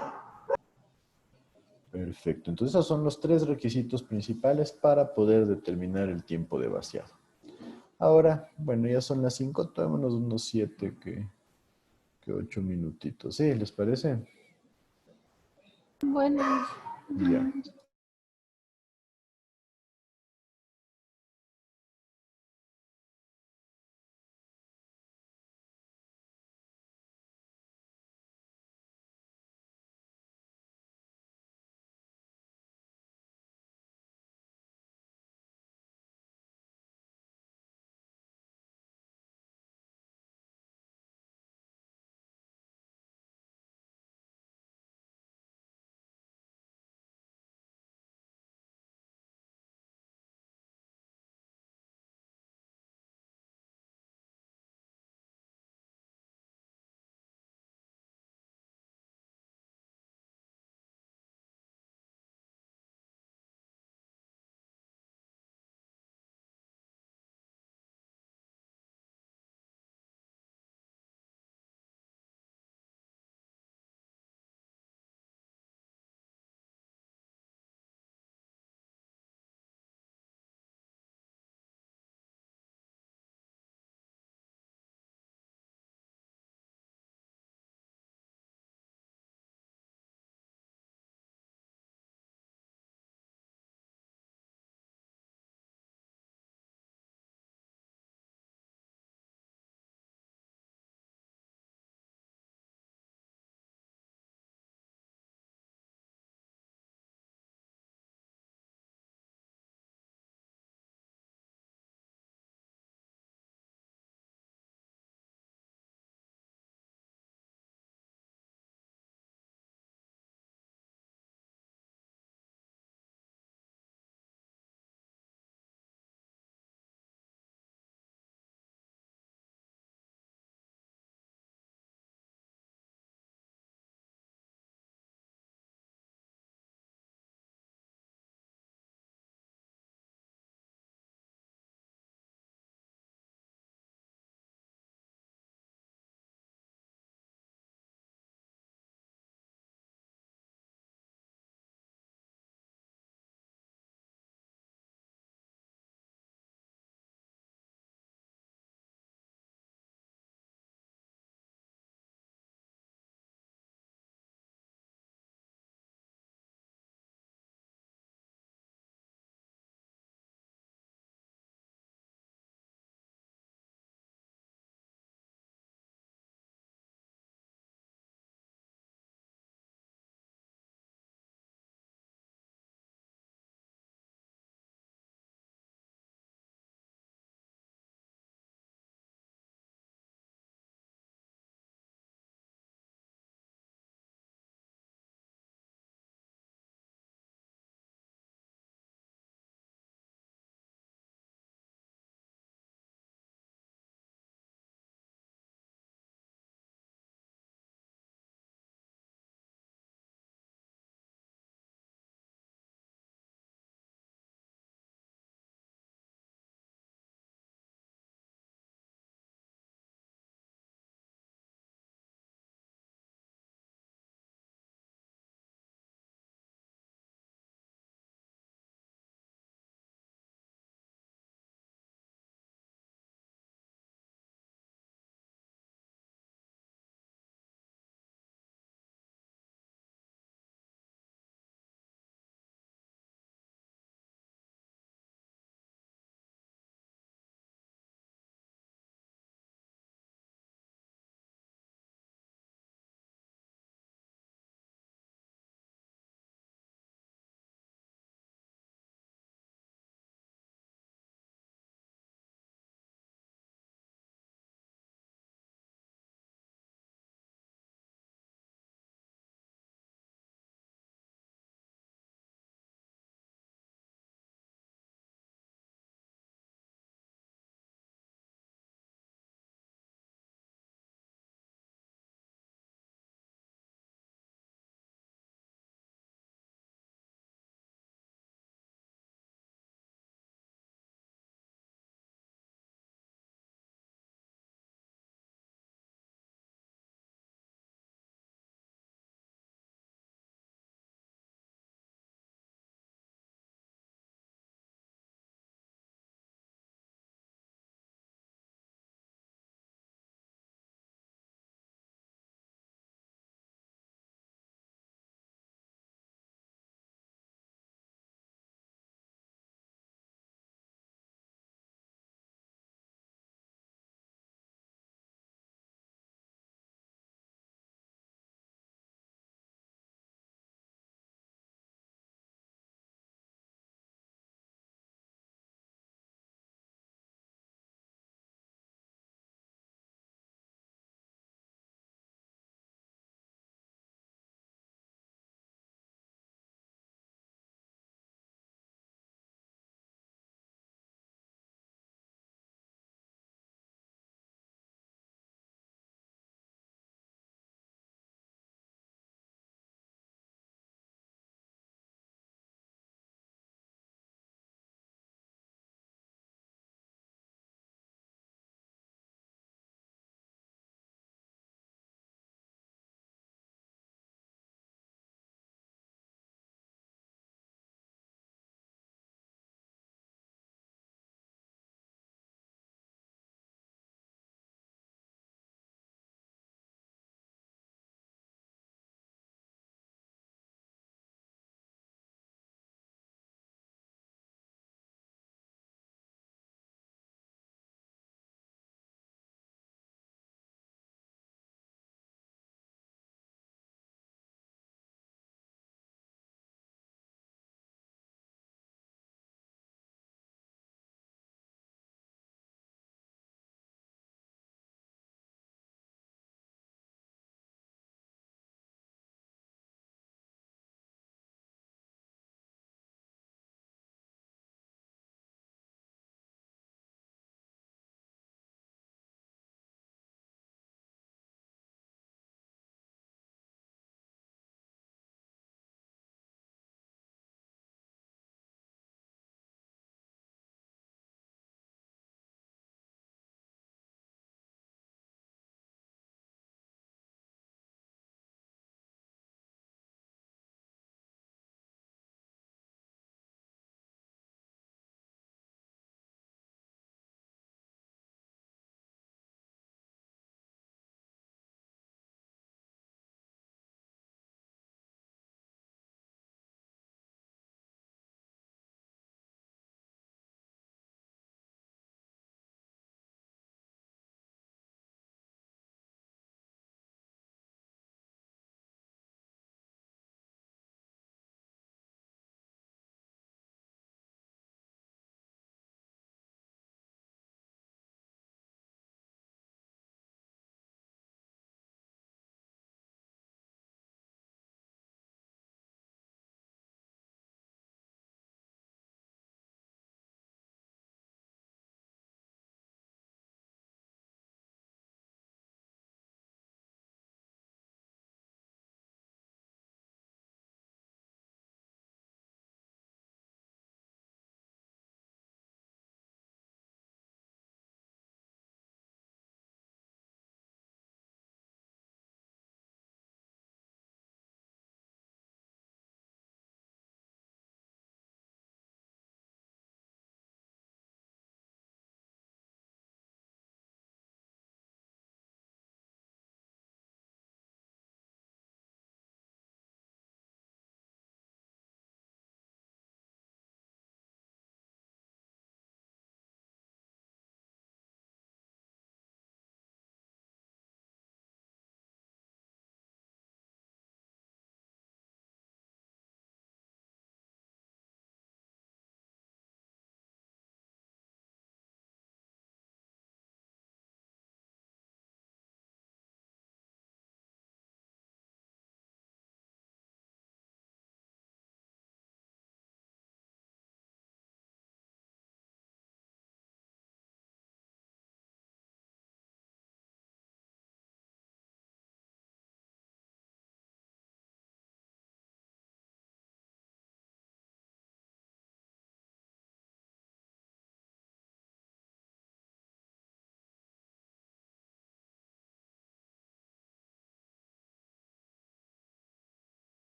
Perfecto. Entonces esos son los 3 requisitos principales para poder determinar el tiempo de vaciado. Ahora, bueno, ya son las 5, tomémonos unos 7 que 8 minutitos. ¿Sí? ¿Les parece? Bueno. Ya.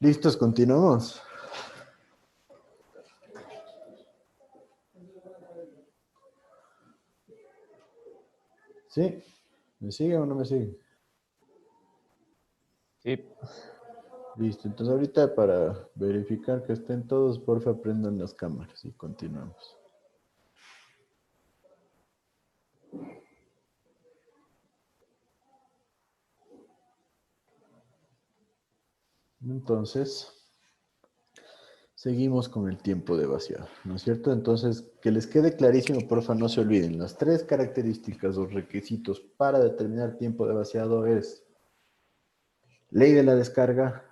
¿Listos? Continuamos. ¿Sí? ¿Me sigue o no me sigue? Sí. Listo. Entonces ahorita para verificar que estén todos, porfa, prendan las cámaras y continuamos. Entonces, seguimos con el tiempo de vaciado, ¿no es cierto? Entonces, que les quede clarísimo, porfa, no se olviden. Las tres características o requisitos para determinar tiempo de vaciado es ley de la descarga,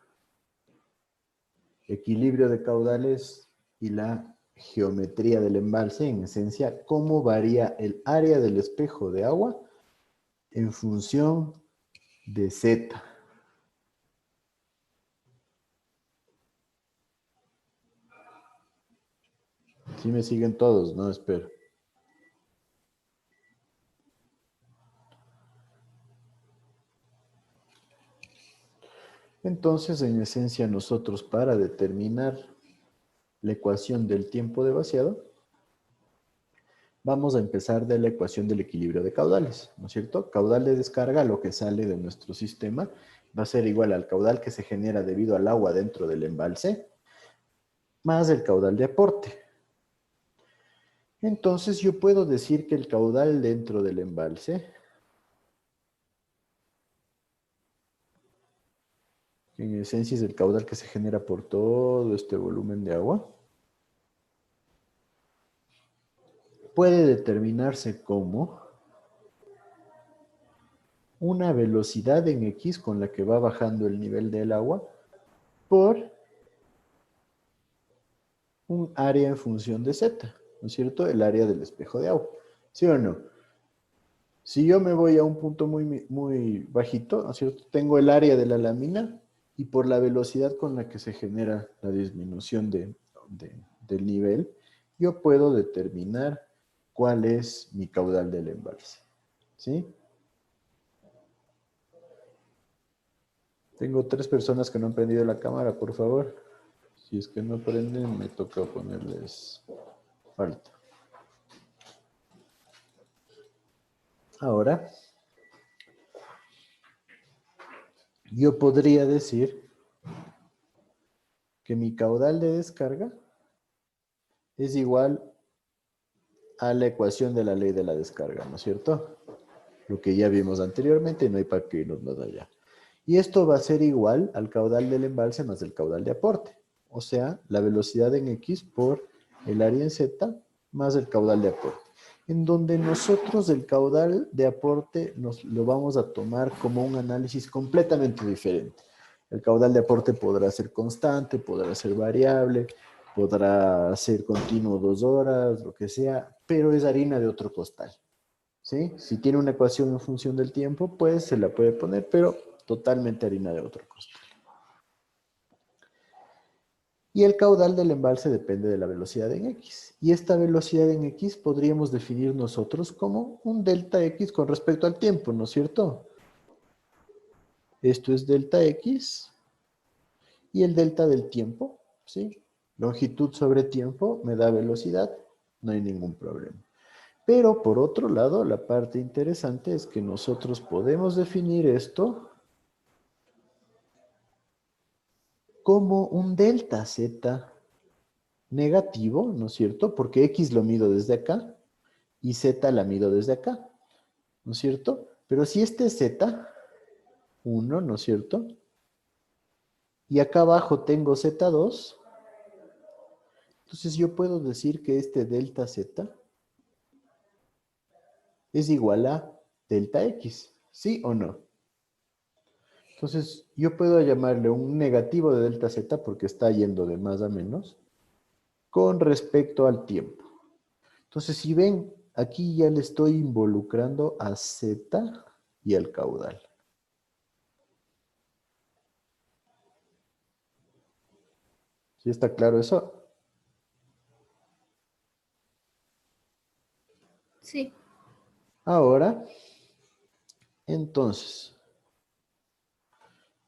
equilibrio de caudales y la geometría del embalse. En esencia, cómo varía el área del espejo de agua en función de Z. Si me siguen todos, no espero. Entonces, en esencia, nosotros para determinar la ecuación del tiempo de vaciado, vamos a empezar de la ecuación del equilibrio de caudales, ¿no es cierto? Caudal de descarga, lo que sale de nuestro sistema, va a ser igual al caudal que se genera debido al agua dentro del embalse, más el caudal de aporte. Entonces, yo puedo decir que el caudal dentro del embalse, que en esencia es el caudal que se genera por todo este volumen de agua, puede determinarse como una velocidad en X con la que va bajando el nivel del agua por un área en función de Z, ¿no es cierto? El área del espejo de agua, ¿sí o no? Si yo me voy a un punto muy bajito, ¿no es cierto? Tengo el área de la lámina y por la velocidad con la que se genera la disminución del nivel, yo puedo determinar cuál es mi caudal del embalse, ¿sí? Tengo 3 personas que no han prendido la cámara, por favor. Si es que no prenden, me toca ponerles falta. Ahora, yo podría decir que mi caudal de descarga es igual a la ecuación de la ley de la descarga, ¿no es cierto? Lo que ya vimos anteriormente, no hay para qué irnos más allá. Y esto va a ser igual al caudal del embalse más el caudal de aporte. O sea, la velocidad en X por el área en Z más el caudal de aporte. En donde nosotros el caudal de aporte nos lo vamos a tomar como un análisis completamente diferente. El caudal de aporte podrá ser constante, podrá ser variable, podrá ser continuo 2 horas, lo que sea, pero es harina de otro costal. ¿Sí? Si tiene una ecuación en función del tiempo, pues se la puede poner, pero totalmente harina de otro costal. Y el caudal del embalse depende de la velocidad en X. Y esta velocidad en X podríamos definir nosotros como un delta X con respecto al tiempo, ¿no es cierto? Esto es delta X y el delta del tiempo, ¿sí? Longitud sobre tiempo me da velocidad, no hay ningún problema. Pero por otro lado, la parte interesante es que nosotros podemos definir esto como un delta Z negativo, ¿no es cierto? Porque X lo mido desde acá y Z la mido desde acá, ¿no es cierto? Pero si este es Z, 1, ¿no es cierto? Y acá abajo tengo Z2, entonces yo puedo decir que este delta Z es igual a delta X, ¿sí o no? Entonces, yo puedo llamarle un negativo de delta Z porque está yendo de más a menos con respecto al tiempo. Entonces, si ven, aquí ya le estoy involucrando a Z y al caudal. ¿Sí está claro eso? Sí. Ahora, entonces,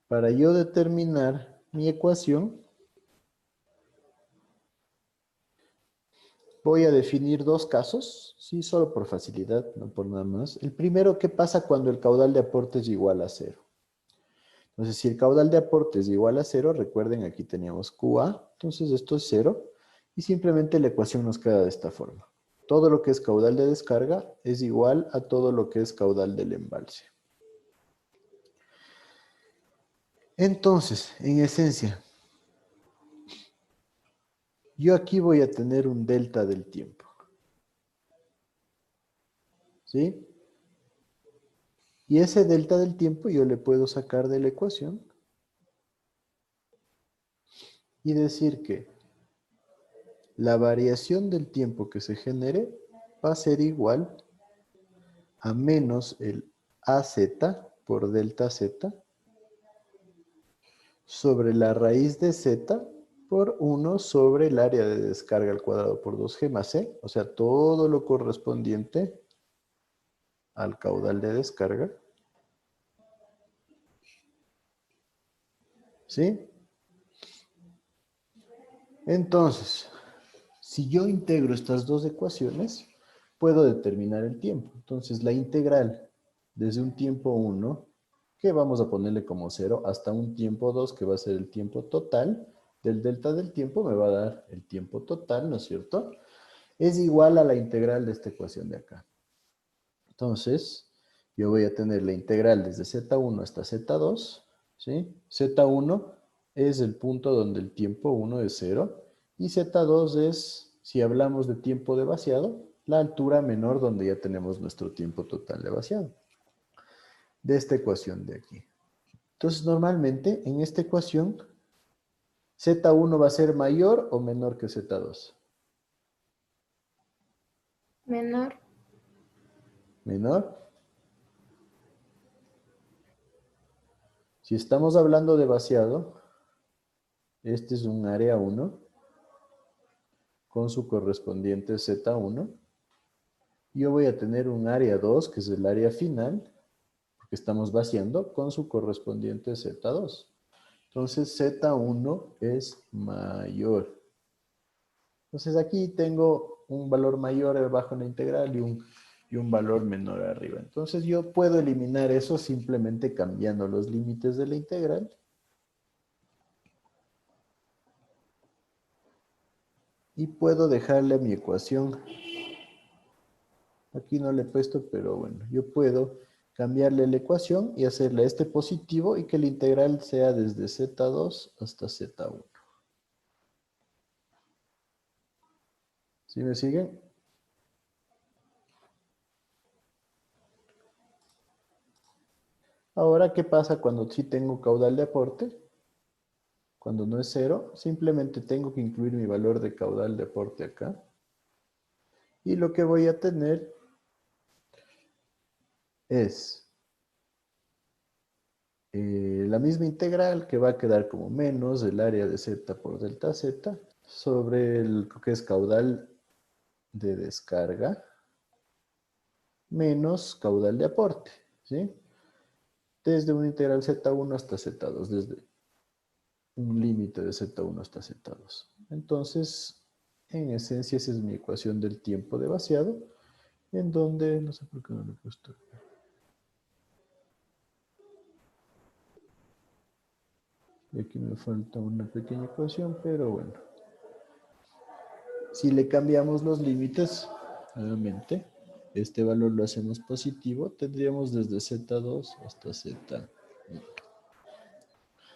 para yo determinar mi ecuación, voy a definir dos casos, sí, solo por facilidad, no por nada más. El primero, ¿qué pasa cuando el caudal de aporte es igual a cero? Entonces, si el caudal de aporte es igual a cero, recuerden, aquí teníamos QA, entonces esto es cero, y simplemente la ecuación nos queda de esta forma. Todo lo que es caudal de descarga es igual a todo lo que es caudal del embalse. Entonces, en esencia, yo aquí voy a tener un delta del tiempo. ¿Sí? Y ese delta del tiempo yo le puedo sacar de la ecuación y decir que la variación del tiempo que se genere va a ser igual a menos el AZ por delta Z sobre la raíz de Z por 1 sobre el área de descarga al cuadrado por 2G más C, o sea, todo lo correspondiente al caudal de descarga. ¿Sí? Entonces, si yo integro estas dos ecuaciones, puedo determinar el tiempo. Entonces, la integral desde un tiempo 1, que vamos a ponerle como 0, hasta un tiempo 2, que va a ser el tiempo total, del delta del tiempo me va a dar el tiempo total, ¿no es cierto? Es igual a la integral de esta ecuación de acá. Entonces, yo voy a tener la integral desde Z1 hasta Z2, ¿sí? Z1 es el punto donde el tiempo 1 es 0, y Z2 es, si hablamos de tiempo de vaciado, la altura menor donde ya tenemos nuestro tiempo total de vaciado. De esta ecuación de aquí. Entonces, normalmente, en esta ecuación, Z1 va a ser mayor o menor que Z2. Menor. Menor. Si estamos hablando de vaciado, este es un área 1 con su correspondiente Z1. Yo voy a tener un área 2, que es el área final, porque estamos vaciando, con su correspondiente Z2. Entonces Z1 es mayor. Entonces aquí tengo un valor mayor abajo en la integral y un valor menor arriba. Entonces yo puedo eliminar eso simplemente cambiando los límites de la integral. Y puedo dejarle a mi ecuación. Aquí no le he puesto, pero bueno, yo puedo cambiarle la ecuación y hacerle este positivo y que la integral sea desde Z2 hasta Z1. ¿Sí me siguen? Ahora, ¿qué pasa cuando sí tengo caudal de aporte? Cuando no es cero, simplemente tengo que incluir mi valor de caudal de aporte acá. Y lo que voy a tener es la misma integral que va a quedar como menos el área de z por delta z sobre el que es caudal de descarga menos caudal de aporte, ¿sí? Desde una integral z1 hasta z2, desde un límite de z1 hasta z2. Entonces, en esencia, esa es mi ecuación del tiempo de vaciado, en donde, no sé por qué no lo he puesto. Y aquí me falta una pequeña ecuación, pero bueno. Si le cambiamos los límites, nuevamente, este valor lo hacemos positivo, tendríamos desde Z2 hasta Z.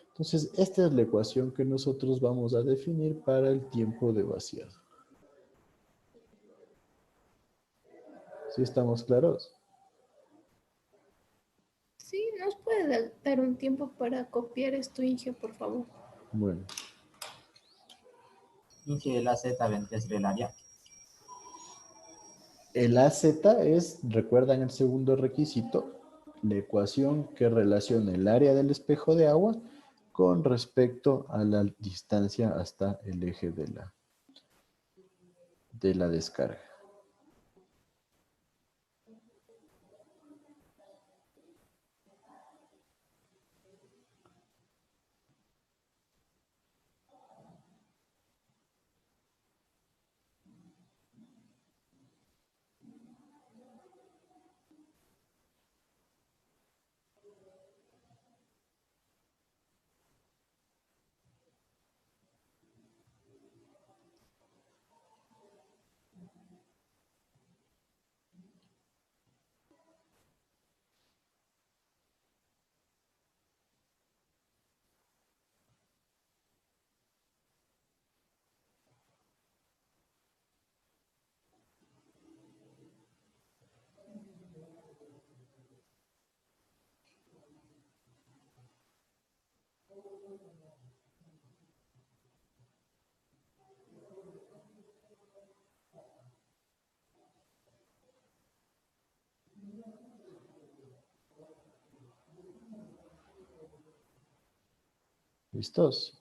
Entonces, esta es la ecuación que nosotros vamos a definir para el tiempo de vaciado. ¿Sí estamos claros? Sí, ¿nos puede dar un tiempo para copiar esto, Inge, por favor? Bueno. Y que la Z vendría a ser el área. El AZ es, recuerdan el segundo requisito, la ecuación que relaciona el área del espejo de agua con respecto a la distancia hasta el eje de la descarga. ¿Listos?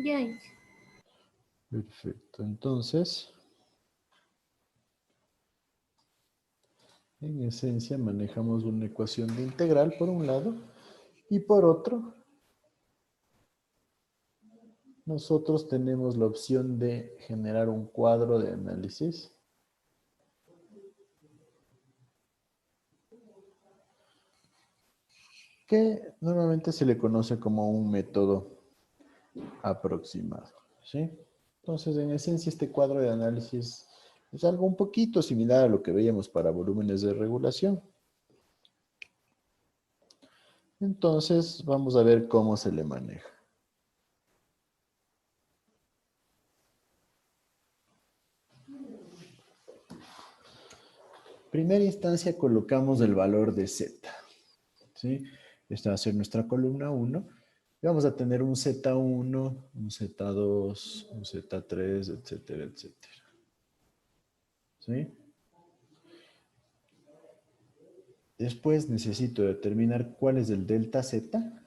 Ya. Perfecto. Entonces, en esencia manejamos una ecuación de integral por un lado y por otro, nosotros tenemos la opción de generar un cuadro de análisis que normalmente se le conoce como un método aproximado, ¿sí? Entonces, en esencia, este cuadro de análisis es algo un poquito similar a lo que veíamos para volúmenes de regulación. Entonces, vamos a ver cómo se le maneja. Primera instancia colocamos el valor de Z, ¿sí? Esta va a ser nuestra columna 1. Y vamos a tener un Z1, un Z2, un Z3, etcétera, etcétera. ¿Sí? Después necesito determinar cuál es el delta Z,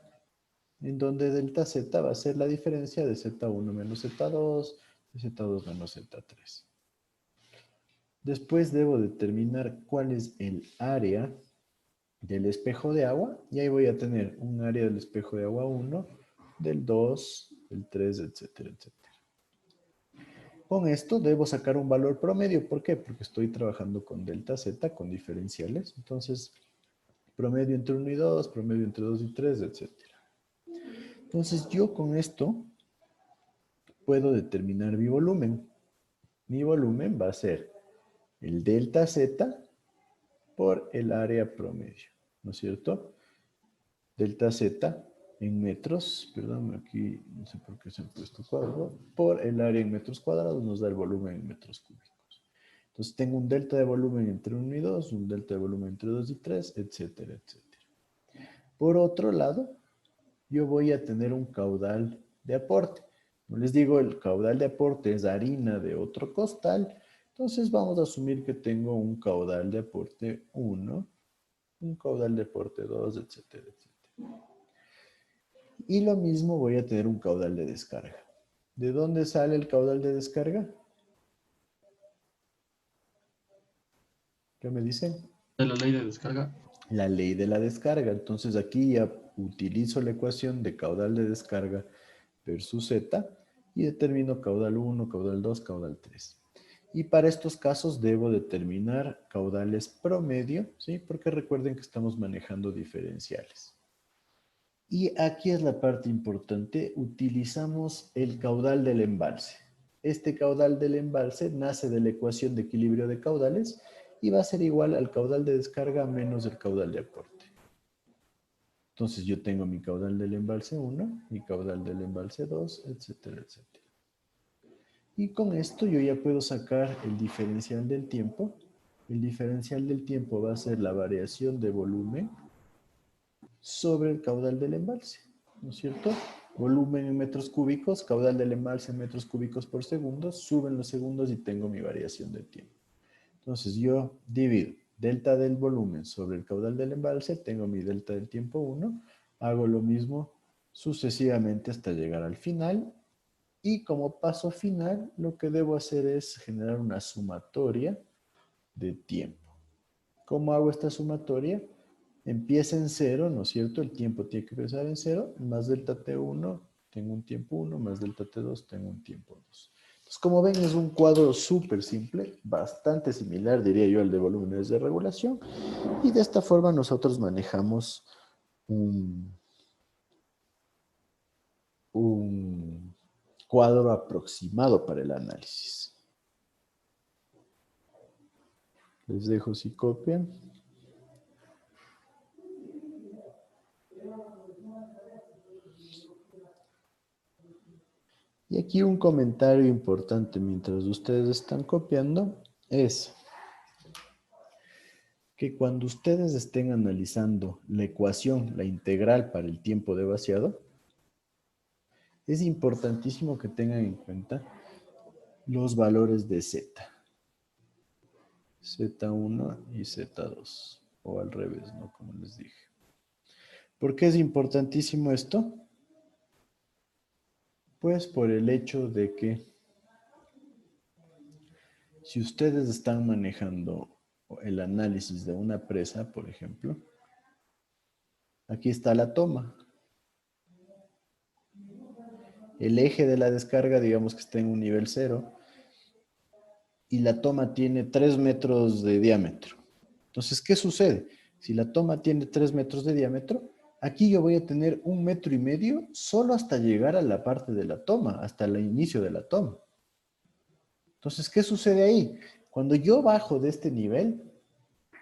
en donde delta Z va a ser la diferencia de Z1 menos Z2, de Z2 menos Z3. Después debo determinar cuál es el área del espejo de agua, y ahí voy a tener un área del espejo de agua 1, del 2, del 3, etcétera, etcétera. Con esto debo sacar un valor promedio. ¿Por qué? Porque estoy trabajando con delta Z, con diferenciales. Entonces, promedio entre 1 y 2, promedio entre 2 y 3, etcétera. Entonces, yo con esto puedo determinar mi volumen. Mi volumen va a ser el delta Z por el área promedio, ¿no es cierto? Delta Z en metros, perdón, aquí no sé por qué se ha puesto cuadrado, por el área en metros cuadrados nos da el volumen en metros cúbicos. Entonces tengo un delta de volumen entre 1 y 2, un delta de volumen entre 2 y 3, etcétera, etcétera. Por otro lado, yo voy a tener un caudal de aporte. Como les digo, el caudal de aporte es harina de otro costal. Entonces vamos a asumir que tengo un caudal de aporte 1, un caudal de aporte 2, etcétera, etcétera. Y lo mismo voy a tener un caudal de descarga. ¿De dónde sale el caudal de descarga? ¿Qué me dicen? De la ley de descarga. La ley de la descarga. Entonces aquí ya utilizo la ecuación de caudal de descarga versus Z y determino caudal 1, caudal 2, caudal 3. Y para estos casos debo determinar caudales promedio, ¿sí? Porque recuerden que estamos manejando diferenciales. Y aquí es la parte importante, utilizamos el caudal del embalse. Este caudal del embalse nace de la ecuación de equilibrio de caudales y va a ser igual al caudal de descarga menos el caudal de aporte. Entonces yo tengo mi caudal del embalse 1, mi caudal del embalse 2, etcétera, etcétera. Y con esto yo ya puedo sacar el diferencial del tiempo. El diferencial del tiempo va a ser la variación de volumen sobre el caudal del embalse, ¿no es cierto? Volumen en metros cúbicos, caudal del embalse en metros cúbicos por segundo, suben los segundos y tengo mi variación de tiempo. Entonces yo divido delta del volumen sobre el caudal del embalse, tengo mi delta del tiempo 1, hago lo mismo sucesivamente hasta llegar al final, y como paso final lo que debo hacer es generar una sumatoria de tiempo. ¿Cómo hago esta sumatoria? Empieza en 0, ¿no es cierto? El tiempo tiene que empezar en 0, más delta T1, tengo un tiempo 1, más delta T2, tengo un tiempo 2. Entonces, como ven, es un cuadro súper simple, bastante similar, diría yo, al de volúmenes de regulación, y de esta forma nosotros manejamos un cuadro aproximado para el análisis. Les dejo si copian. Y aquí un comentario importante mientras ustedes están copiando es que cuando ustedes estén analizando la ecuación, la integral para el tiempo de vaciado, es importantísimo que tengan en cuenta los valores de Z. Z1 y Z2, o al revés, ¿no? Como les dije. ¿Por qué es importantísimo esto? Pues por el hecho de que si ustedes están manejando el análisis de una presa, por ejemplo, aquí está la toma. El eje de la descarga, digamos que está en un nivel 0, y la toma tiene 3 metros de diámetro. Entonces, ¿qué sucede? Si la toma tiene 3 metros de diámetro, aquí yo voy a tener 1,5 metros solo hasta llegar a la parte de la toma, hasta el inicio de la toma. Entonces, ¿qué sucede ahí? Cuando yo bajo de este nivel,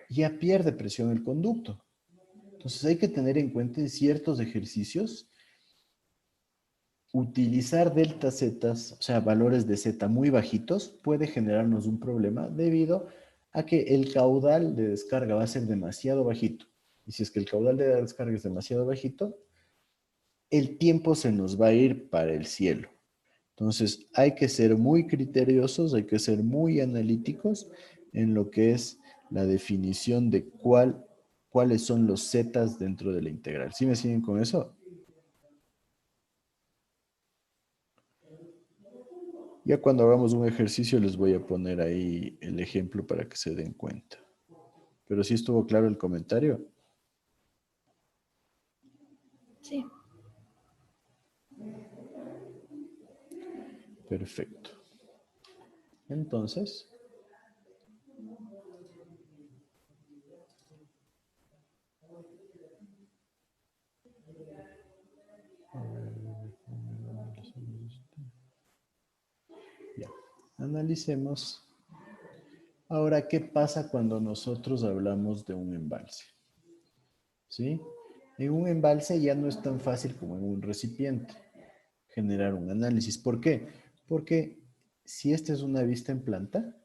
ya pierde presión el conducto. Entonces, hay que tener en cuenta en ciertos ejercicios utilizar delta Z, o sea, valores de Z muy bajitos, puede generarnos un problema debido a que el caudal de descarga va a ser demasiado bajito. Y si es que el caudal de descarga es demasiado bajito, el tiempo se nos va a ir para el cielo. Entonces, hay que ser muy criteriosos, hay que ser muy analíticos en lo que es la definición de cuáles son los zetas dentro de la integral. ¿Sí me siguen con eso? Ya cuando hagamos un ejercicio les voy a poner ahí el ejemplo para que se den cuenta. Pero sí estuvo claro el comentario. Sí. Perfecto. Entonces, ya, analicemos. Ahora, ¿qué pasa cuando nosotros hablamos de un embalse? ¿Sí? En un embalse ya no es tan fácil como en un recipiente generar un análisis. ¿Por qué? Porque si esta es una vista en planta,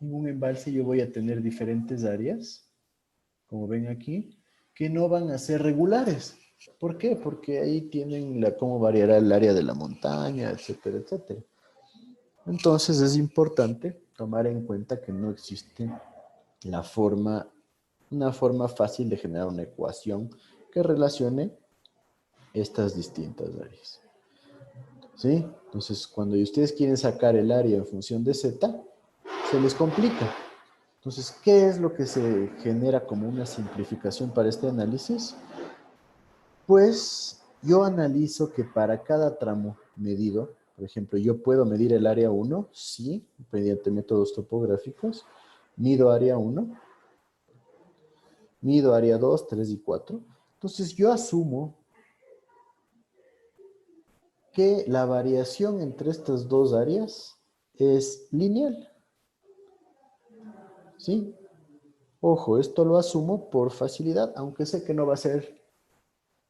en un embalse yo voy a tener diferentes áreas, como ven aquí, que no van a ser regulares. ¿Por qué? Porque ahí tienen cómo variará el área de la montaña, etcétera, etcétera. Entonces es importante tomar en cuenta que no existe una forma fácil de generar una ecuación que relacione estas distintas áreas. ¿Sí? Entonces, cuando ustedes quieren sacar el área en función de Z, se les complica. Entonces, ¿qué es lo que se genera como una simplificación para este análisis? Pues yo analizo que para cada tramo medido, por ejemplo, yo puedo medir el área 1, sí, mediante métodos topográficos, mido área 1, mido área 2, 3 y 4. Entonces yo asumo que la variación entre estas dos áreas es lineal. ¿Sí? Ojo, esto lo asumo por facilidad, aunque sé que no va a ser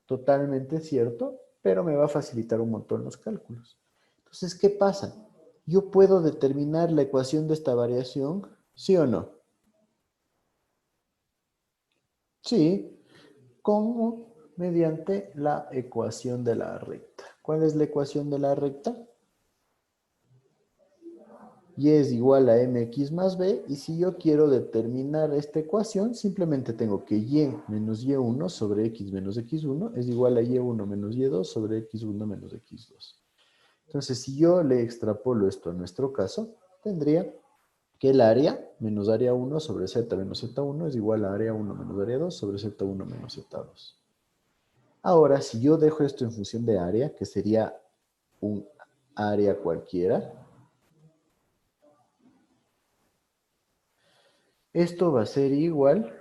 totalmente cierto, pero me va a facilitar un montón los cálculos. Entonces, ¿qué pasa? ¿Yo puedo determinar la ecuación de esta variación? ¿Sí o no? Sí. ¿Cómo? Mediante la ecuación de la recta. ¿Cuál es la ecuación de la recta? Y es igual a mx más b, y si yo quiero determinar esta ecuación, simplemente tengo que y menos y1 sobre x menos x1 es igual a y1 menos y2 sobre x1 menos x2. Entonces, si yo le extrapolo esto a nuestro caso, tendría que el área menos área 1 sobre z menos z1 es igual a área 1 menos área 2 sobre z1 menos z2. Ahora, si yo dejo esto en función de área, que sería un área cualquiera, esto va a ser igual.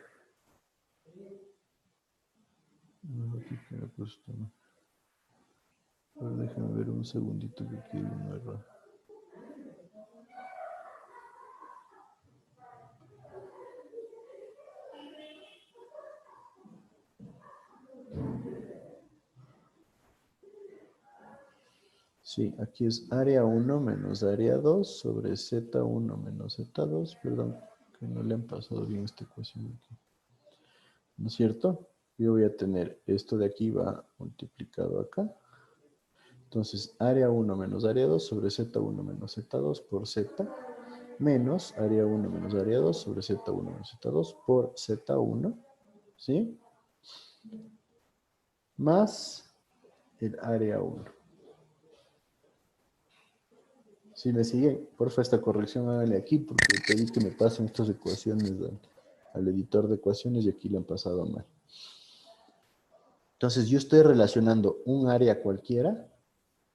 Déjenme ver un segundito que aquí hay un error. Sí, aquí es área 1 menos área 2 sobre Z1 menos Z2. Perdón, que no le han pasado bien esta ecuación aquí. ¿No es cierto? Yo voy a tener esto de aquí va multiplicado acá. Entonces, área 1 menos área 2 sobre Z1 menos Z2 por Z menos área 1 menos área 2 sobre Z1 menos Z2 por Z1, ¿sí? Más el área 1. Si me siguen, porfa, esta corrección háganle aquí porque pedí que me pasen estas ecuaciones al editor de ecuaciones y aquí le han pasado mal. Entonces, yo estoy relacionando un área cualquiera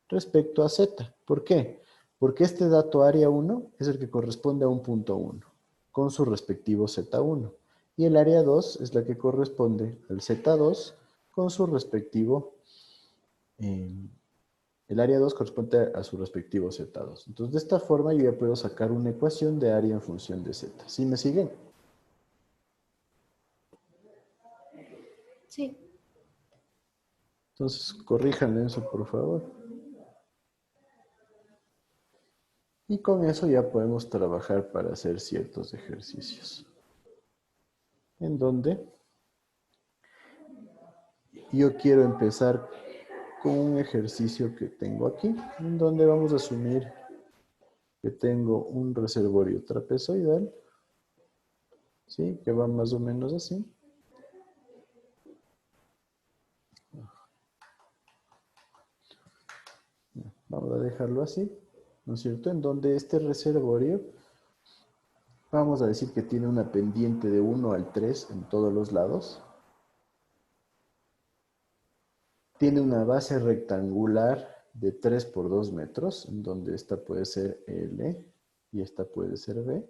respecto a Z. ¿Por qué? Porque este dato área 1 es el que corresponde a un punto 1 con su respectivo Z1. Y el área 2 es la que corresponde al Z2 con su respectivo... el área 2 corresponde a su respectivo Z2. Entonces, de esta forma yo ya puedo sacar una ecuación de área en función de Z. ¿Sí me siguen? Sí. Entonces, corríjanle eso, por favor. Y con eso ya podemos trabajar para hacer ciertos ejercicios. En donde yo quiero empezar con un ejercicio que tengo aquí, en donde vamos a asumir que tengo un reservorio trapezoidal, ¿sí? Que va más o menos así. Vamos a dejarlo así, ¿no es cierto? En donde este reservorio, vamos a decir que tiene una pendiente de 1 al 3 en todos los lados. Tiene una base rectangular de 3 por 2 metros, en donde esta puede ser L y esta puede ser B.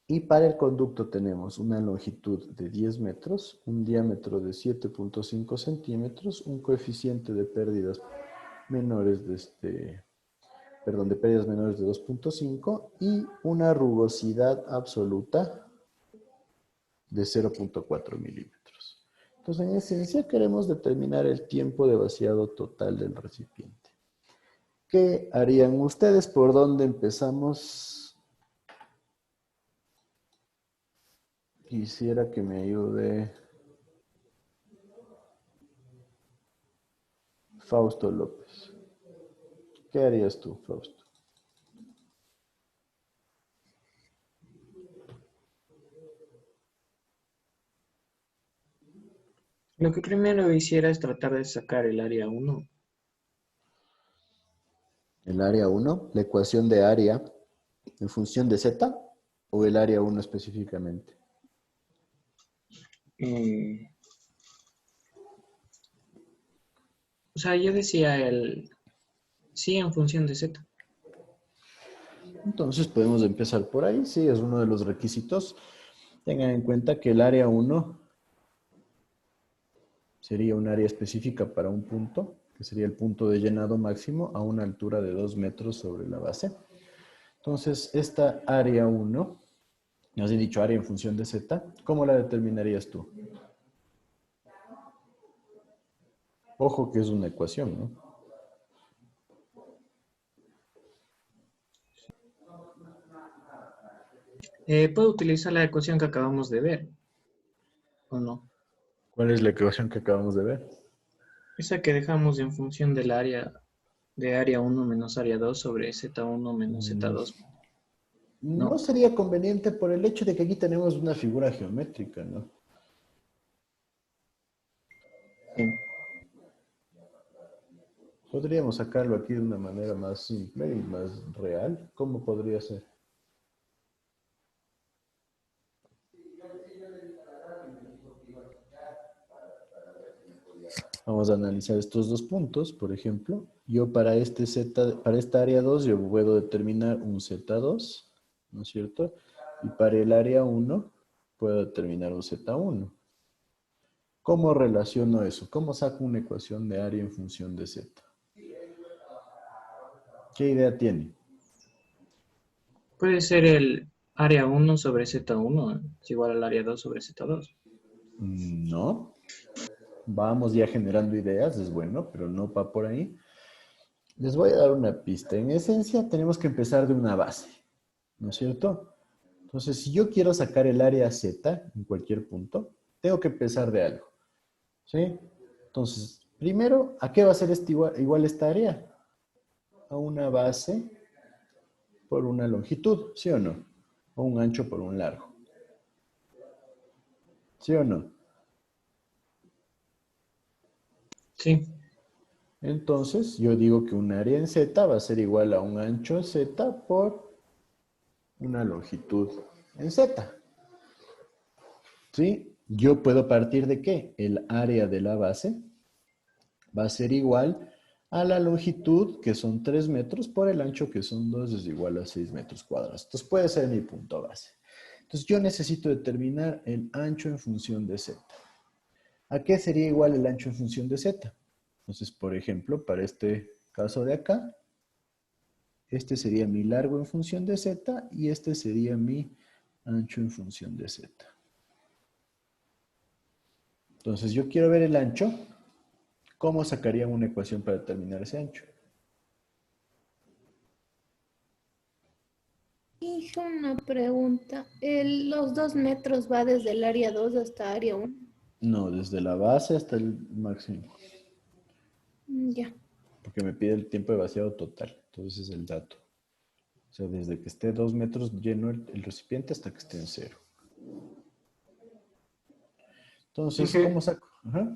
Y para el conducto tenemos una longitud de 10 metros, un diámetro de 7.5 centímetros, un coeficiente de pérdidas menores de pérdidas menores de 2.5 y una rugosidad absoluta de 0.4 milímetros. Entonces, en esencia, queremos determinar el tiempo de vaciado total del recipiente. ¿Qué harían ustedes? ¿Por dónde empezamos? Quisiera que me ayude Fausto López. ¿Qué harías tú, Fausto? Lo que primero hiciera es tratar de sacar el área 1. ¿El área 1? ¿La ecuación de área en función de Z? ¿O el área 1 específicamente? O sea, yo decía sí en función de Z. Entonces podemos empezar por ahí. Sí, es uno de los requisitos. Tengan en cuenta que el área 1 sería un área específica para un punto, que sería el punto de llenado máximo a una altura de 2 metros sobre la base. Entonces, esta área 1, nos he dicho área en función de Z, ¿cómo la determinarías tú? Ojo que es una ecuación, ¿no? ¿Puedo utilizar la ecuación que acabamos de ver? ¿O no? ¿Cuál es la ecuación que acabamos de ver? Esa que dejamos en función del área de área 1 menos área 2 sobre Z1 menos Z2. No sería conveniente por el hecho de que aquí tenemos una figura geométrica, ¿no? Sí. Podríamos sacarlo aquí de una manera más simple y más real. ¿Cómo podría ser? Vamos a analizar estos dos puntos, por ejemplo. Yo para esta área 2 yo puedo determinar un Z2, ¿no es cierto? Y para el área 1 puedo determinar un Z1. ¿Cómo relaciono eso? ¿Cómo saco una ecuación de área en función de Z? ¿Qué idea tiene? Puede ser el área 1 sobre Z1 es igual al área 2 sobre Z2. No. vamos ya generando ideas, es bueno, pero no va por ahí. Les voy a dar una pista. En esencia, tenemos que empezar de una base, ¿no es cierto? Entonces, si yo quiero sacar el área Z en cualquier punto, tengo que empezar de algo, ¿sí? Entonces, primero, ¿a qué va a ser igual esta área? A una base por una longitud, ¿sí o no? O un ancho por un largo. ¿Sí o no? Sí. Entonces, yo digo que un área en Z va a ser igual a un ancho en Z por una longitud en Z. ¿Sí? Yo puedo partir de ¿qué? El área de la base va a ser igual a la longitud, que son 3 metros, por el ancho, que son 2, es igual a 6 metros cuadrados. Entonces, puede ser mi punto base. Entonces, yo necesito determinar el ancho en función de Z. ¿A qué sería igual el ancho en función de Z? Entonces, por ejemplo, para este caso de acá, este sería mi largo en función de Z y este sería mi ancho en función de Z. Entonces, yo quiero ver el ancho. ¿Cómo sacaría una ecuación para determinar ese ancho? Hice una pregunta. ¿Los 2 metros va desde el área 2 hasta área 1? No, desde la base hasta el máximo. Ya. Porque me pide el tiempo de vaciado total. Entonces es el dato. O sea, desde que esté 2 metros lleno el recipiente hasta que esté en 0. Entonces, ¿cómo saco? Ajá.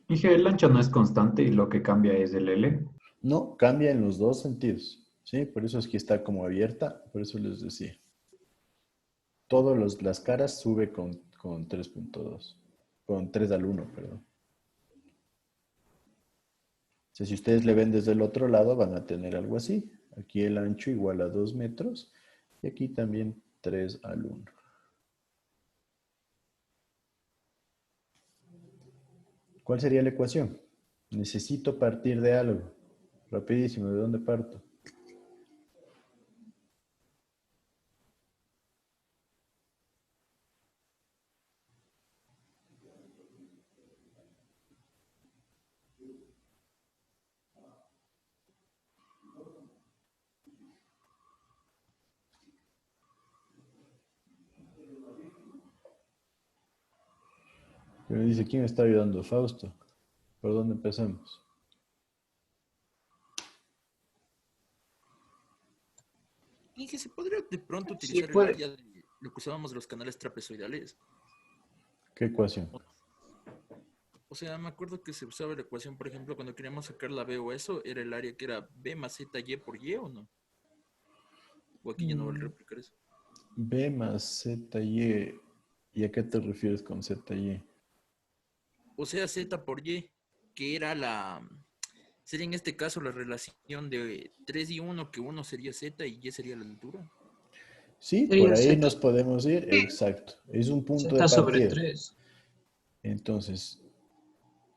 Dije, el ancho no es constante y lo que cambia es el L. No, cambia en los dos sentidos. ¿Sí? Por eso es que está como abierta. Por eso les decía. Todas las caras sube con 3.2. Con 3 al 1, perdón. O sea, si ustedes le ven desde el otro lado, van a tener algo así. Aquí el ancho igual a 2 metros. Y aquí también 3 al 1. ¿Cuál sería la ecuación? Necesito partir de algo. Rapidísimo, ¿de dónde parto? Me dice, ¿quién está ayudando? Fausto. ¿Por dónde empezamos? Y que se podría de pronto Sí, utilizar el puede. área de lo que usábamos los canales trapezoidales. ¿Qué ecuación? O sea, me acuerdo que se usaba la ecuación, por ejemplo, cuando queríamos sacar la B o eso, era el área que era B más Z Y por Y, ¿o no? O aquí ya no vale replicar eso. B más ZY. ¿Y a qué te refieres con ZY? O sea, Z por Y, que era sería en este caso la relación de 3 y 1, que 1 sería Z y Y sería la altura. Sí, por Sería ahí Z, nos podemos ir. Exacto. Es un punto de Z sobre partida. 3. Entonces,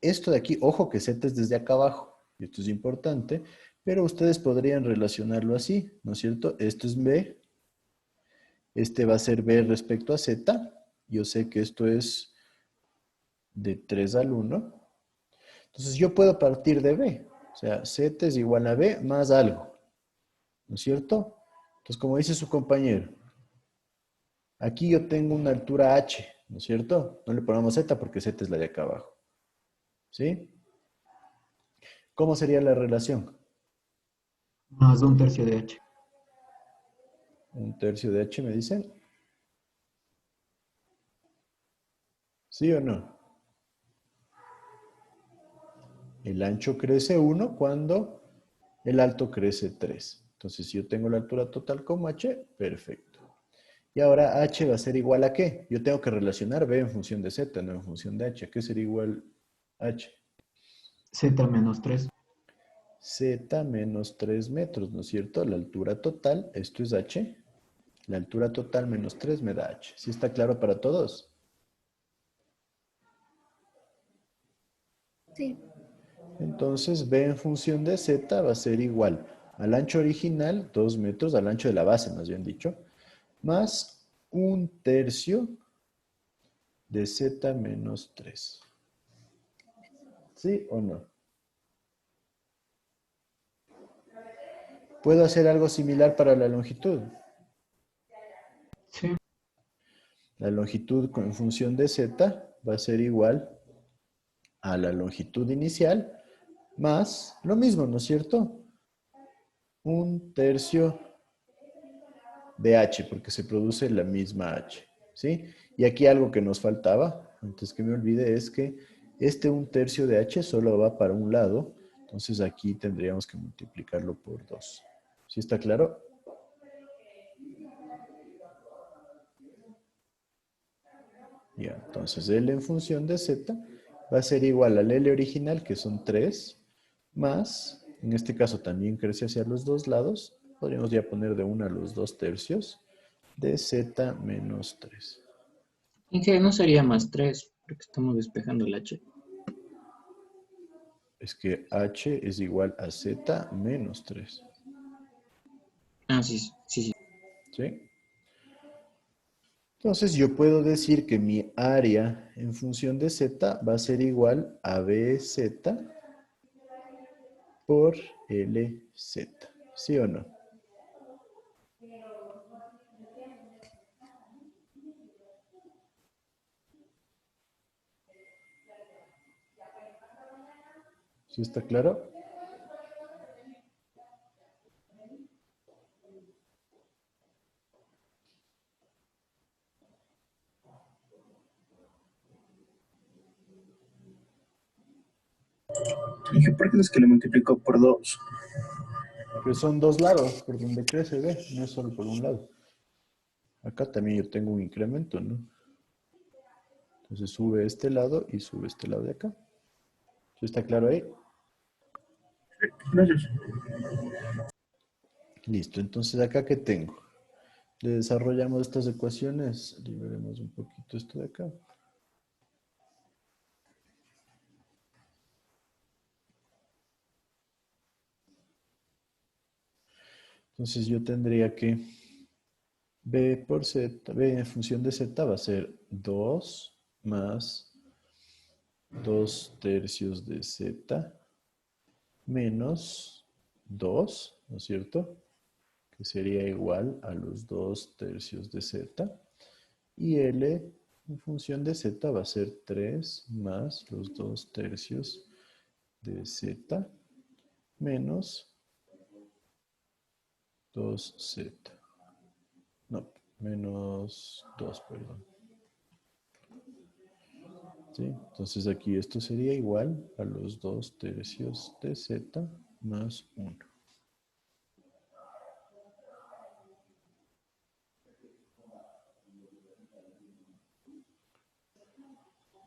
esto de aquí, ojo que Z es desde acá abajo. Y esto es importante. Pero ustedes podrían relacionarlo así, ¿no es cierto? Esto es B. Este va a ser B respecto a Z. Yo sé que esto es de 3 al 1. Entonces yo puedo partir de B. O sea, Z es igual a B más algo. ¿No es cierto? Entonces, como dice su compañero, aquí yo tengo una altura H, ¿no es cierto? No le ponemos Z porque Z es la de acá abajo. ¿Sí? ¿Cómo sería la relación? Más un tercio de H. Un tercio de H, me dicen. ¿Sí o no? El ancho crece 1 cuando el alto crece 3. Entonces, si yo tengo la altura total como H, perfecto. Y ahora H va a ser igual a ¿qué? Yo tengo que relacionar B en función de Z, no en función de H. ¿A qué sería igual H? Z menos 3. Z menos 3 metros, ¿no es cierto? La altura total, esto es H. La altura total menos 3 me da H. ¿Sí está claro para todos? Sí. Entonces, B en función de Z va a ser igual al ancho original, 2 metros, al ancho de la base, más bien dicho, más un tercio de Z menos 3. ¿Sí o no? ¿Puedo hacer algo similar para la longitud? Sí. La longitud en función de z va a ser igual a la longitud inicial más lo mismo, ¿no es cierto? 1/3 de h, porque se produce la misma h, ¿sí? Y aquí algo que nos faltaba, antes que me olvide, es que este 1/3 de h solo va para un lado, entonces aquí tendríamos que multiplicarlo por 2. ¿Sí está claro? Ya, entonces L en función de Z va a ser igual al L original, que son 3, más, en este caso también crece hacia los dos lados, podríamos ya poner de 1 a los 2/3 de Z menos 3. En que no sería más 3, porque estamos despejando el h. Es que H es igual a Z menos 3. Ah, sí, sí, sí. ¿Sí? Entonces yo puedo decir que mi área en función de Z va a ser igual a BZ por LZ. ¿Sí o no? ¿Sí está claro? Dije, ¿por qué no es que le multiplicó por 2? Que son dos lados por donde crece, ve, no es solo por un lado. Acá también yo tengo un incremento, ¿no? Entonces sube este lado y sube este lado de acá. ¿Sí está claro ahí? Gracias. Listo, entonces acá ¿qué tengo? Le desarrollamos estas ecuaciones, liberemos un poquito esto de acá. Entonces yo tendría que B por Z, B en función de Z va a ser 2 más 2/3 de Z menos 2, ¿no es cierto? Que sería igual a los 2/3 de Z. Y L en función de Z va a ser 3 más los 2/3 de Z menos 2Z. No, menos 2, perdón. ¿Sí? Entonces aquí esto sería igual a los 2/3 de Z más 1.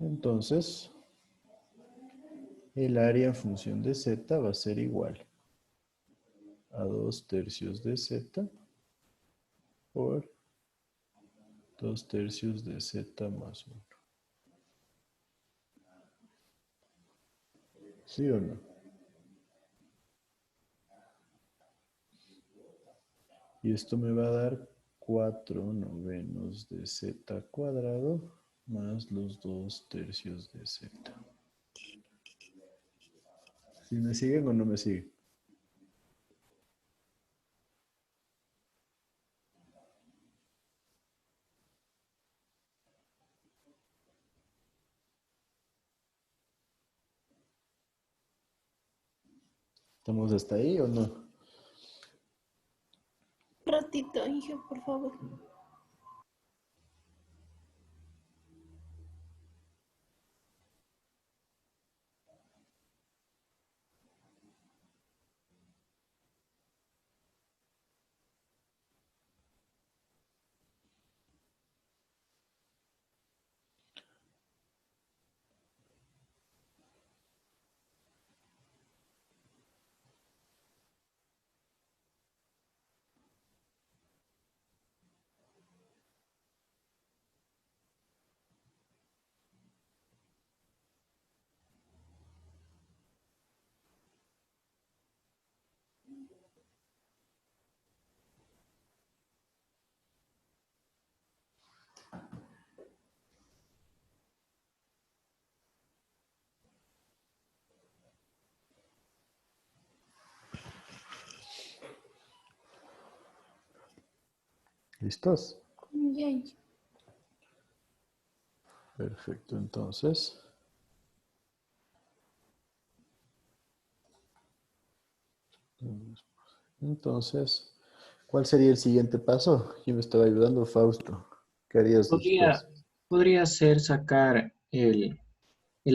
Entonces, el área en función de Z va a ser igual a 2/3 de Z por 2/3 de Z más 1. ¿Sí o no? Y esto me va a dar 4/9 de Z cuadrado más los 2/3 de Z. ¿Sí me siguen o no me siguen? ¿Estamos hasta ahí o no? Ratito, Inge, por favor. ¿Listos? Yay. Perfecto, entonces. Entonces, ¿cuál sería el siguiente paso? ¿Quién me estaba ayudando? Fausto. ¿Qué harías después? Podría ser sacar el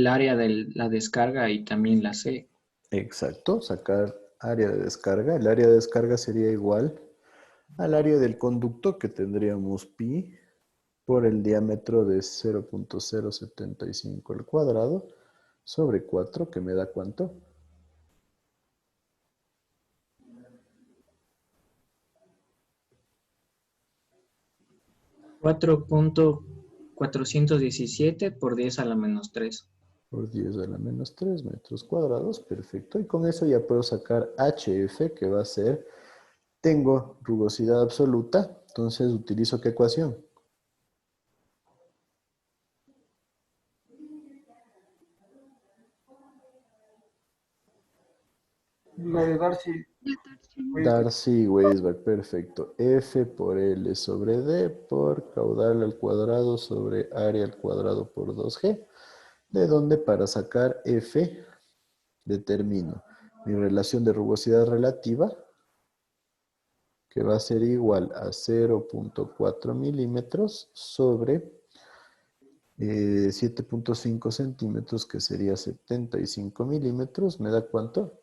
área de la descarga y también la C. Exacto, sacar área de descarga. El área de descarga sería igual al área del conducto, que tendríamos pi por el diámetro de 0.075 al cuadrado sobre 4, que me da ¿cuánto? 4.417 por 10 a la menos 3. Por 10 a la menos 3 metros cuadrados, perfecto. Y con eso ya puedo sacar HF, que va a ser, tengo rugosidad absoluta, entonces utilizo ¿qué ecuación? La de Darcy. Darcy-Weisbach, perfecto. F por L sobre D por caudal al cuadrado sobre área al cuadrado por 2G, de donde para sacar F determino mi relación de rugosidad relativa, que va a ser igual a 0.4 milímetros sobre 7.5 centímetros, que sería 75 milímetros. ¿Me da cuánto?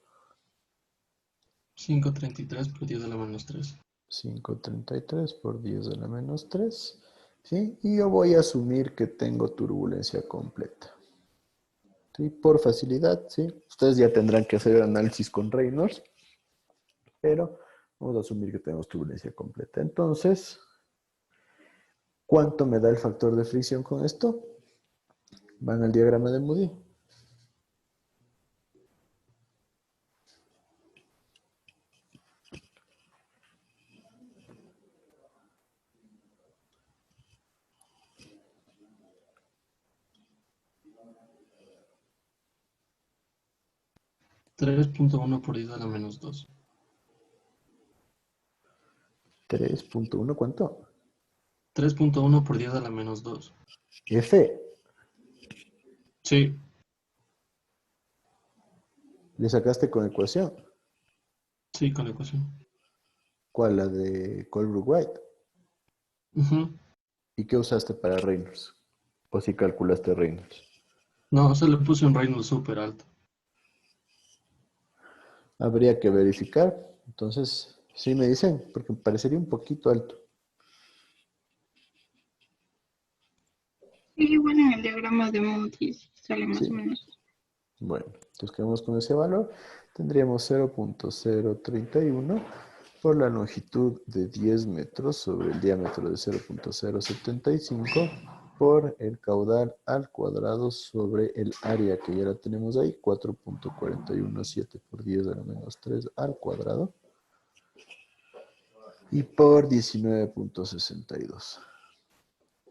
533 por 10 a la menos 3. 533 por 10 a la menos 3. ¿Sí? Y yo voy a asumir que tengo turbulencia completa. ¿Sí? Por facilidad, ¿sí? Ustedes ya tendrán que hacer análisis con Reynolds, pero vamos a asumir que tenemos turbulencia completa. Entonces, ¿cuánto me da el factor de fricción con esto? Van al diagrama de Moody. $3.1 por 10 a la menos 2. 3.1, ¿cuánto? 3.1 por 10 a la menos 2. F. Sí. ¿Le sacaste con ecuación? Sí, con la ecuación. ¿Cuál? La de Colebrook-White. ¿Y qué usaste para Reynolds? ¿O si calculaste Reynolds? No, se le puse un Reynolds súper alto. Habría que verificar. Entonces, sí me dicen, porque me parecería un poquito alto. Sí, igual en el diagrama de Moody sale más Sí. o menos. Bueno, entonces quedamos con ese valor. Tendríamos 0.031 por la longitud de 10 metros sobre el diámetro de 0.075 por el caudal al cuadrado sobre el área, que ya la tenemos ahí, 4.417 por 10 a la menos 3 al cuadrado, y por 19.62.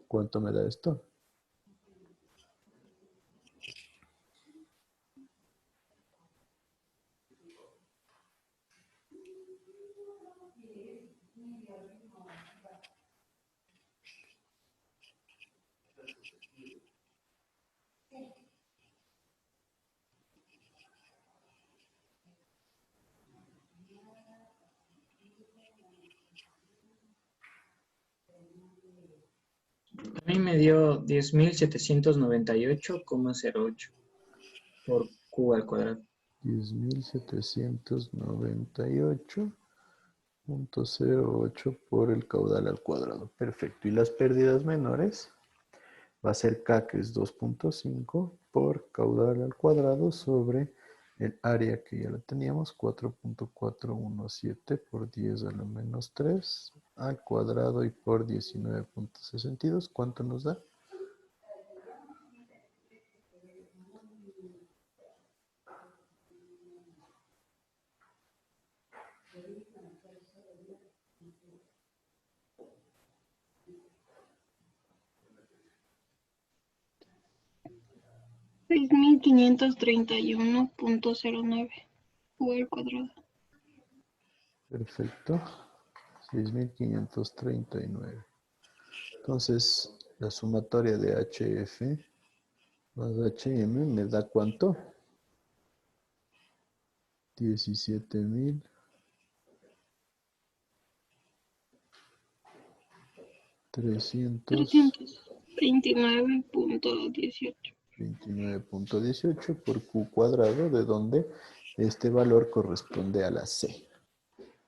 ¿Cuánto me da esto? A mí me dio 10.798,08 por Q al cuadrado. 10.798.08 por el caudal al cuadrado. Perfecto. Y las pérdidas menores va a ser K, que es 2.5 por caudal al cuadrado sobre el área, que ya la teníamos, 4.417 por 10 a la menos 3 al cuadrado y por 19.62. ¿Cuánto nos da? $6.531.09 Q al cuadrado. Perfecto. 6.539. Entonces, la sumatoria de HF más HM me da ¿cuánto? 329.18. 29.18 por Q cuadrado, de donde este valor corresponde a la C.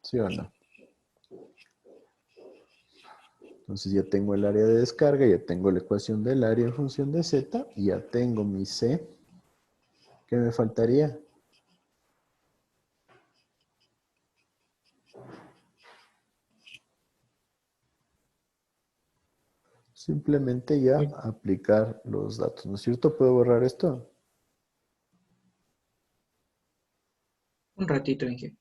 ¿Sí o no? Entonces ya tengo el área de descarga, ya tengo la ecuación del área en función de Z, y ya tengo mi C. ¿Qué me faltaría? Simplemente ya aplicar los datos, ¿no es cierto? ¿Puedo borrar esto? Un ratito, Inge.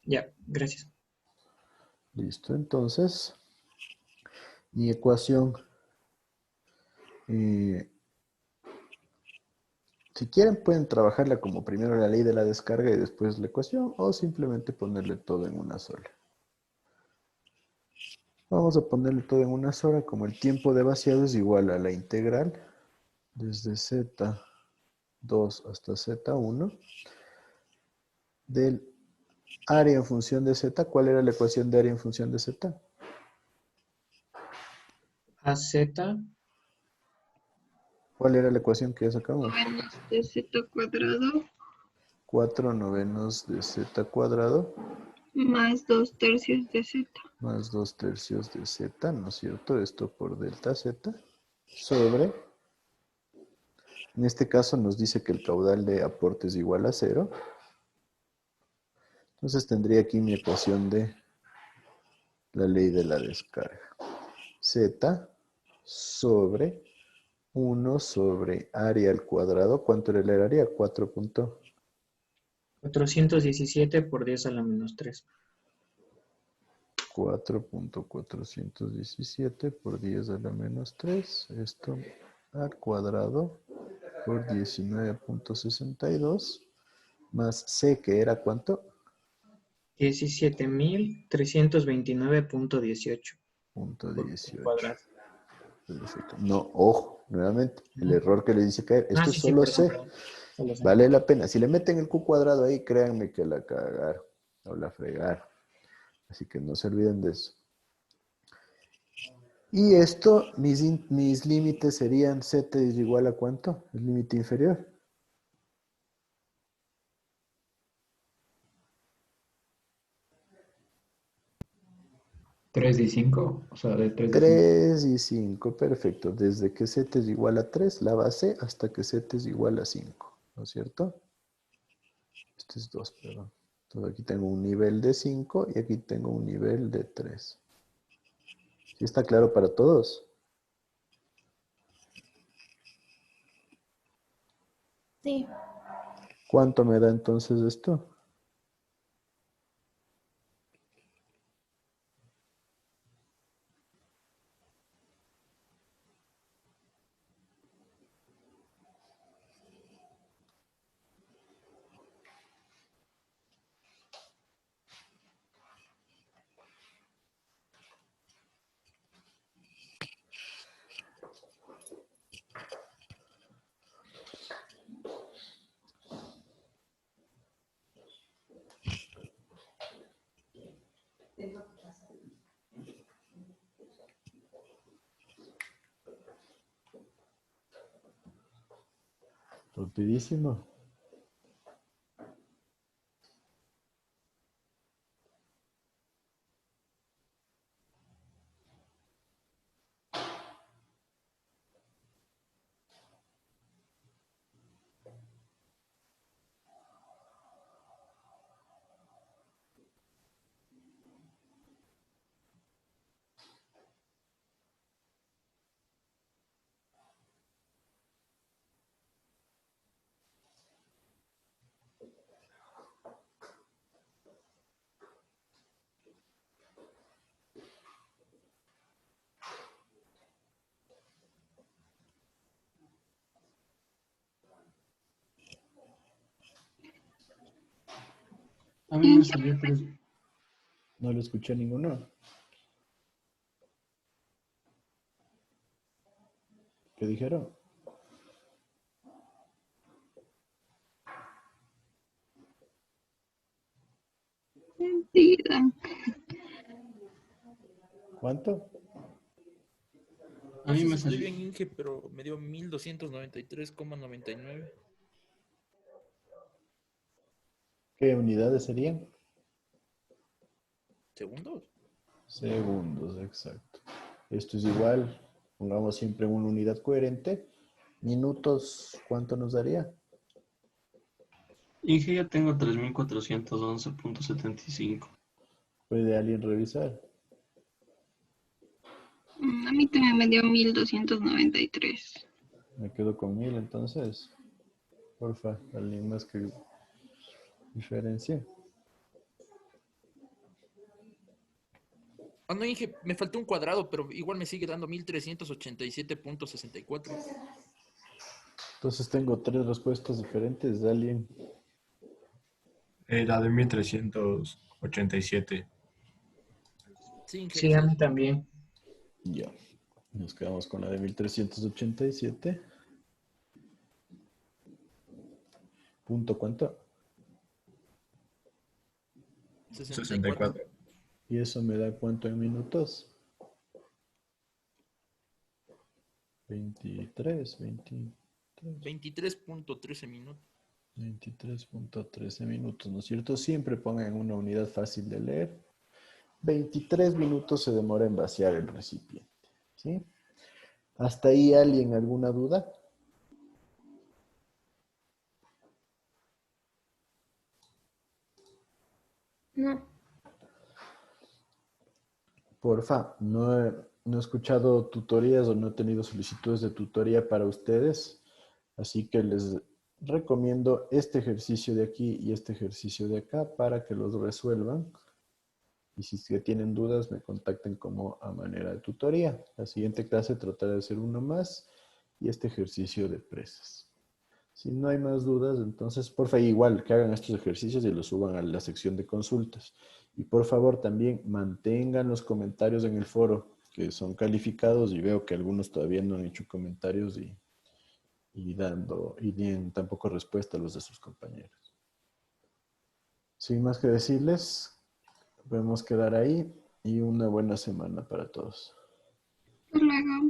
Ya, gracias. Listo, entonces, mi ecuación, si quieren pueden trabajarla como primero la ley de la descarga y después la ecuación, o simplemente ponerle todo en una sola. Vamos a ponerle todo en una sola, como el tiempo de vaciado es igual a la integral desde Z2 hasta Z1 del área en función de Z. ¿Cuál era la ecuación de área en función de Z? AZ ¿Cuál era la ecuación que ya sacamos? Menos de z cuadrado 4 novenos de Z cuadrado más 2/3 de z. más 2/3 de Z, ¿no es cierto? Esto por delta Z sobre, en este caso nos dice que el caudal de aporte es igual a 0. Entonces tendría aquí mi ecuación de la ley de la descarga. Z sobre 1 sobre área al cuadrado. ¿Cuánto era el área? 417 por 10 a la menos 3. 4.417 por 10 a la menos 3. Esto al cuadrado por 19.62. Más C, que era ¿cuánto? 17.329.18. Punto Por 18. cuadrado. Perfecto. No, ojo, nuevamente, el error que le dice caer. Esto es Sí, solo perdón, C. perdón. Solo sé. Vale la pena. Si le meten el Q cuadrado ahí, créanme que la cagaron o la fregaron. Así que no se olviden de eso. Y esto, mis límites serían Z es igual a ¿cuánto? El límite inferior. 3 y 5, o sea, de 3 a 5. 3 y 5, perfecto. Desde que Z es igual a 3, la base, hasta que Z es igual a 5, ¿no es cierto? Este es 2, perdón. Entonces aquí tengo un nivel de 5 y aquí tengo un nivel de 3. ¿Sí está claro para todos? Sí. ¿Cuánto me da entonces esto? Rapidísimo. A mí me salió 3. No lo escuché ninguno. ¿Qué dijeron? Mentira. ¿Cuánto? A mí Sí, me estoy salió. bien, Inge, pero me dio 1293,99. ¿Qué unidades serían? ¿Segundos? Segundos, exacto. Esto es igual. Pongamos siempre una unidad coherente. Minutos, ¿cuánto nos daría? Inge, ya tengo 3411.75. ¿Puede alguien revisar? A mí también me dio 1293. Me quedo con 1000 entonces. Porfa, alguien más que diferencie. Ah, no, Inge, me faltó un cuadrado, pero igual me sigue dando 1387,64. Entonces tengo 3 respuestas diferentes. ¿Alguien? La de 1387. Sí, Inge, Sí, a esa mí es. también. Ya. Nos quedamos con la de 1387. ¿Punto cuánto? 64. ¿Y eso me da cuánto en minutos? 23. 23.13 minutos. 23.13 minutos, ¿no es cierto? Siempre pongan una unidad fácil de leer. 23 minutos se demora en vaciar el recipiente, ¿sí? ¿Hasta ahí alguien alguna duda? No. Porfa, no he escuchado tutorías o no he tenido solicitudes de tutoría para ustedes, así que les recomiendo este ejercicio de aquí y este ejercicio de acá para que los resuelvan. Y si es que tienen dudas, me contacten como a manera de tutoría. La siguiente clase trataré de hacer uno más y este ejercicio de presas. Si no hay más dudas, entonces, porfa, igual que hagan estos ejercicios y los suban a la sección de consultas. Y por favor, también mantengan los comentarios en el foro, que son calificados, y veo que algunos todavía no han hecho comentarios y tienen tampoco respuesta a los de sus compañeros. Sin más que decirles, podemos quedar ahí y una buena semana para todos. Hasta luego.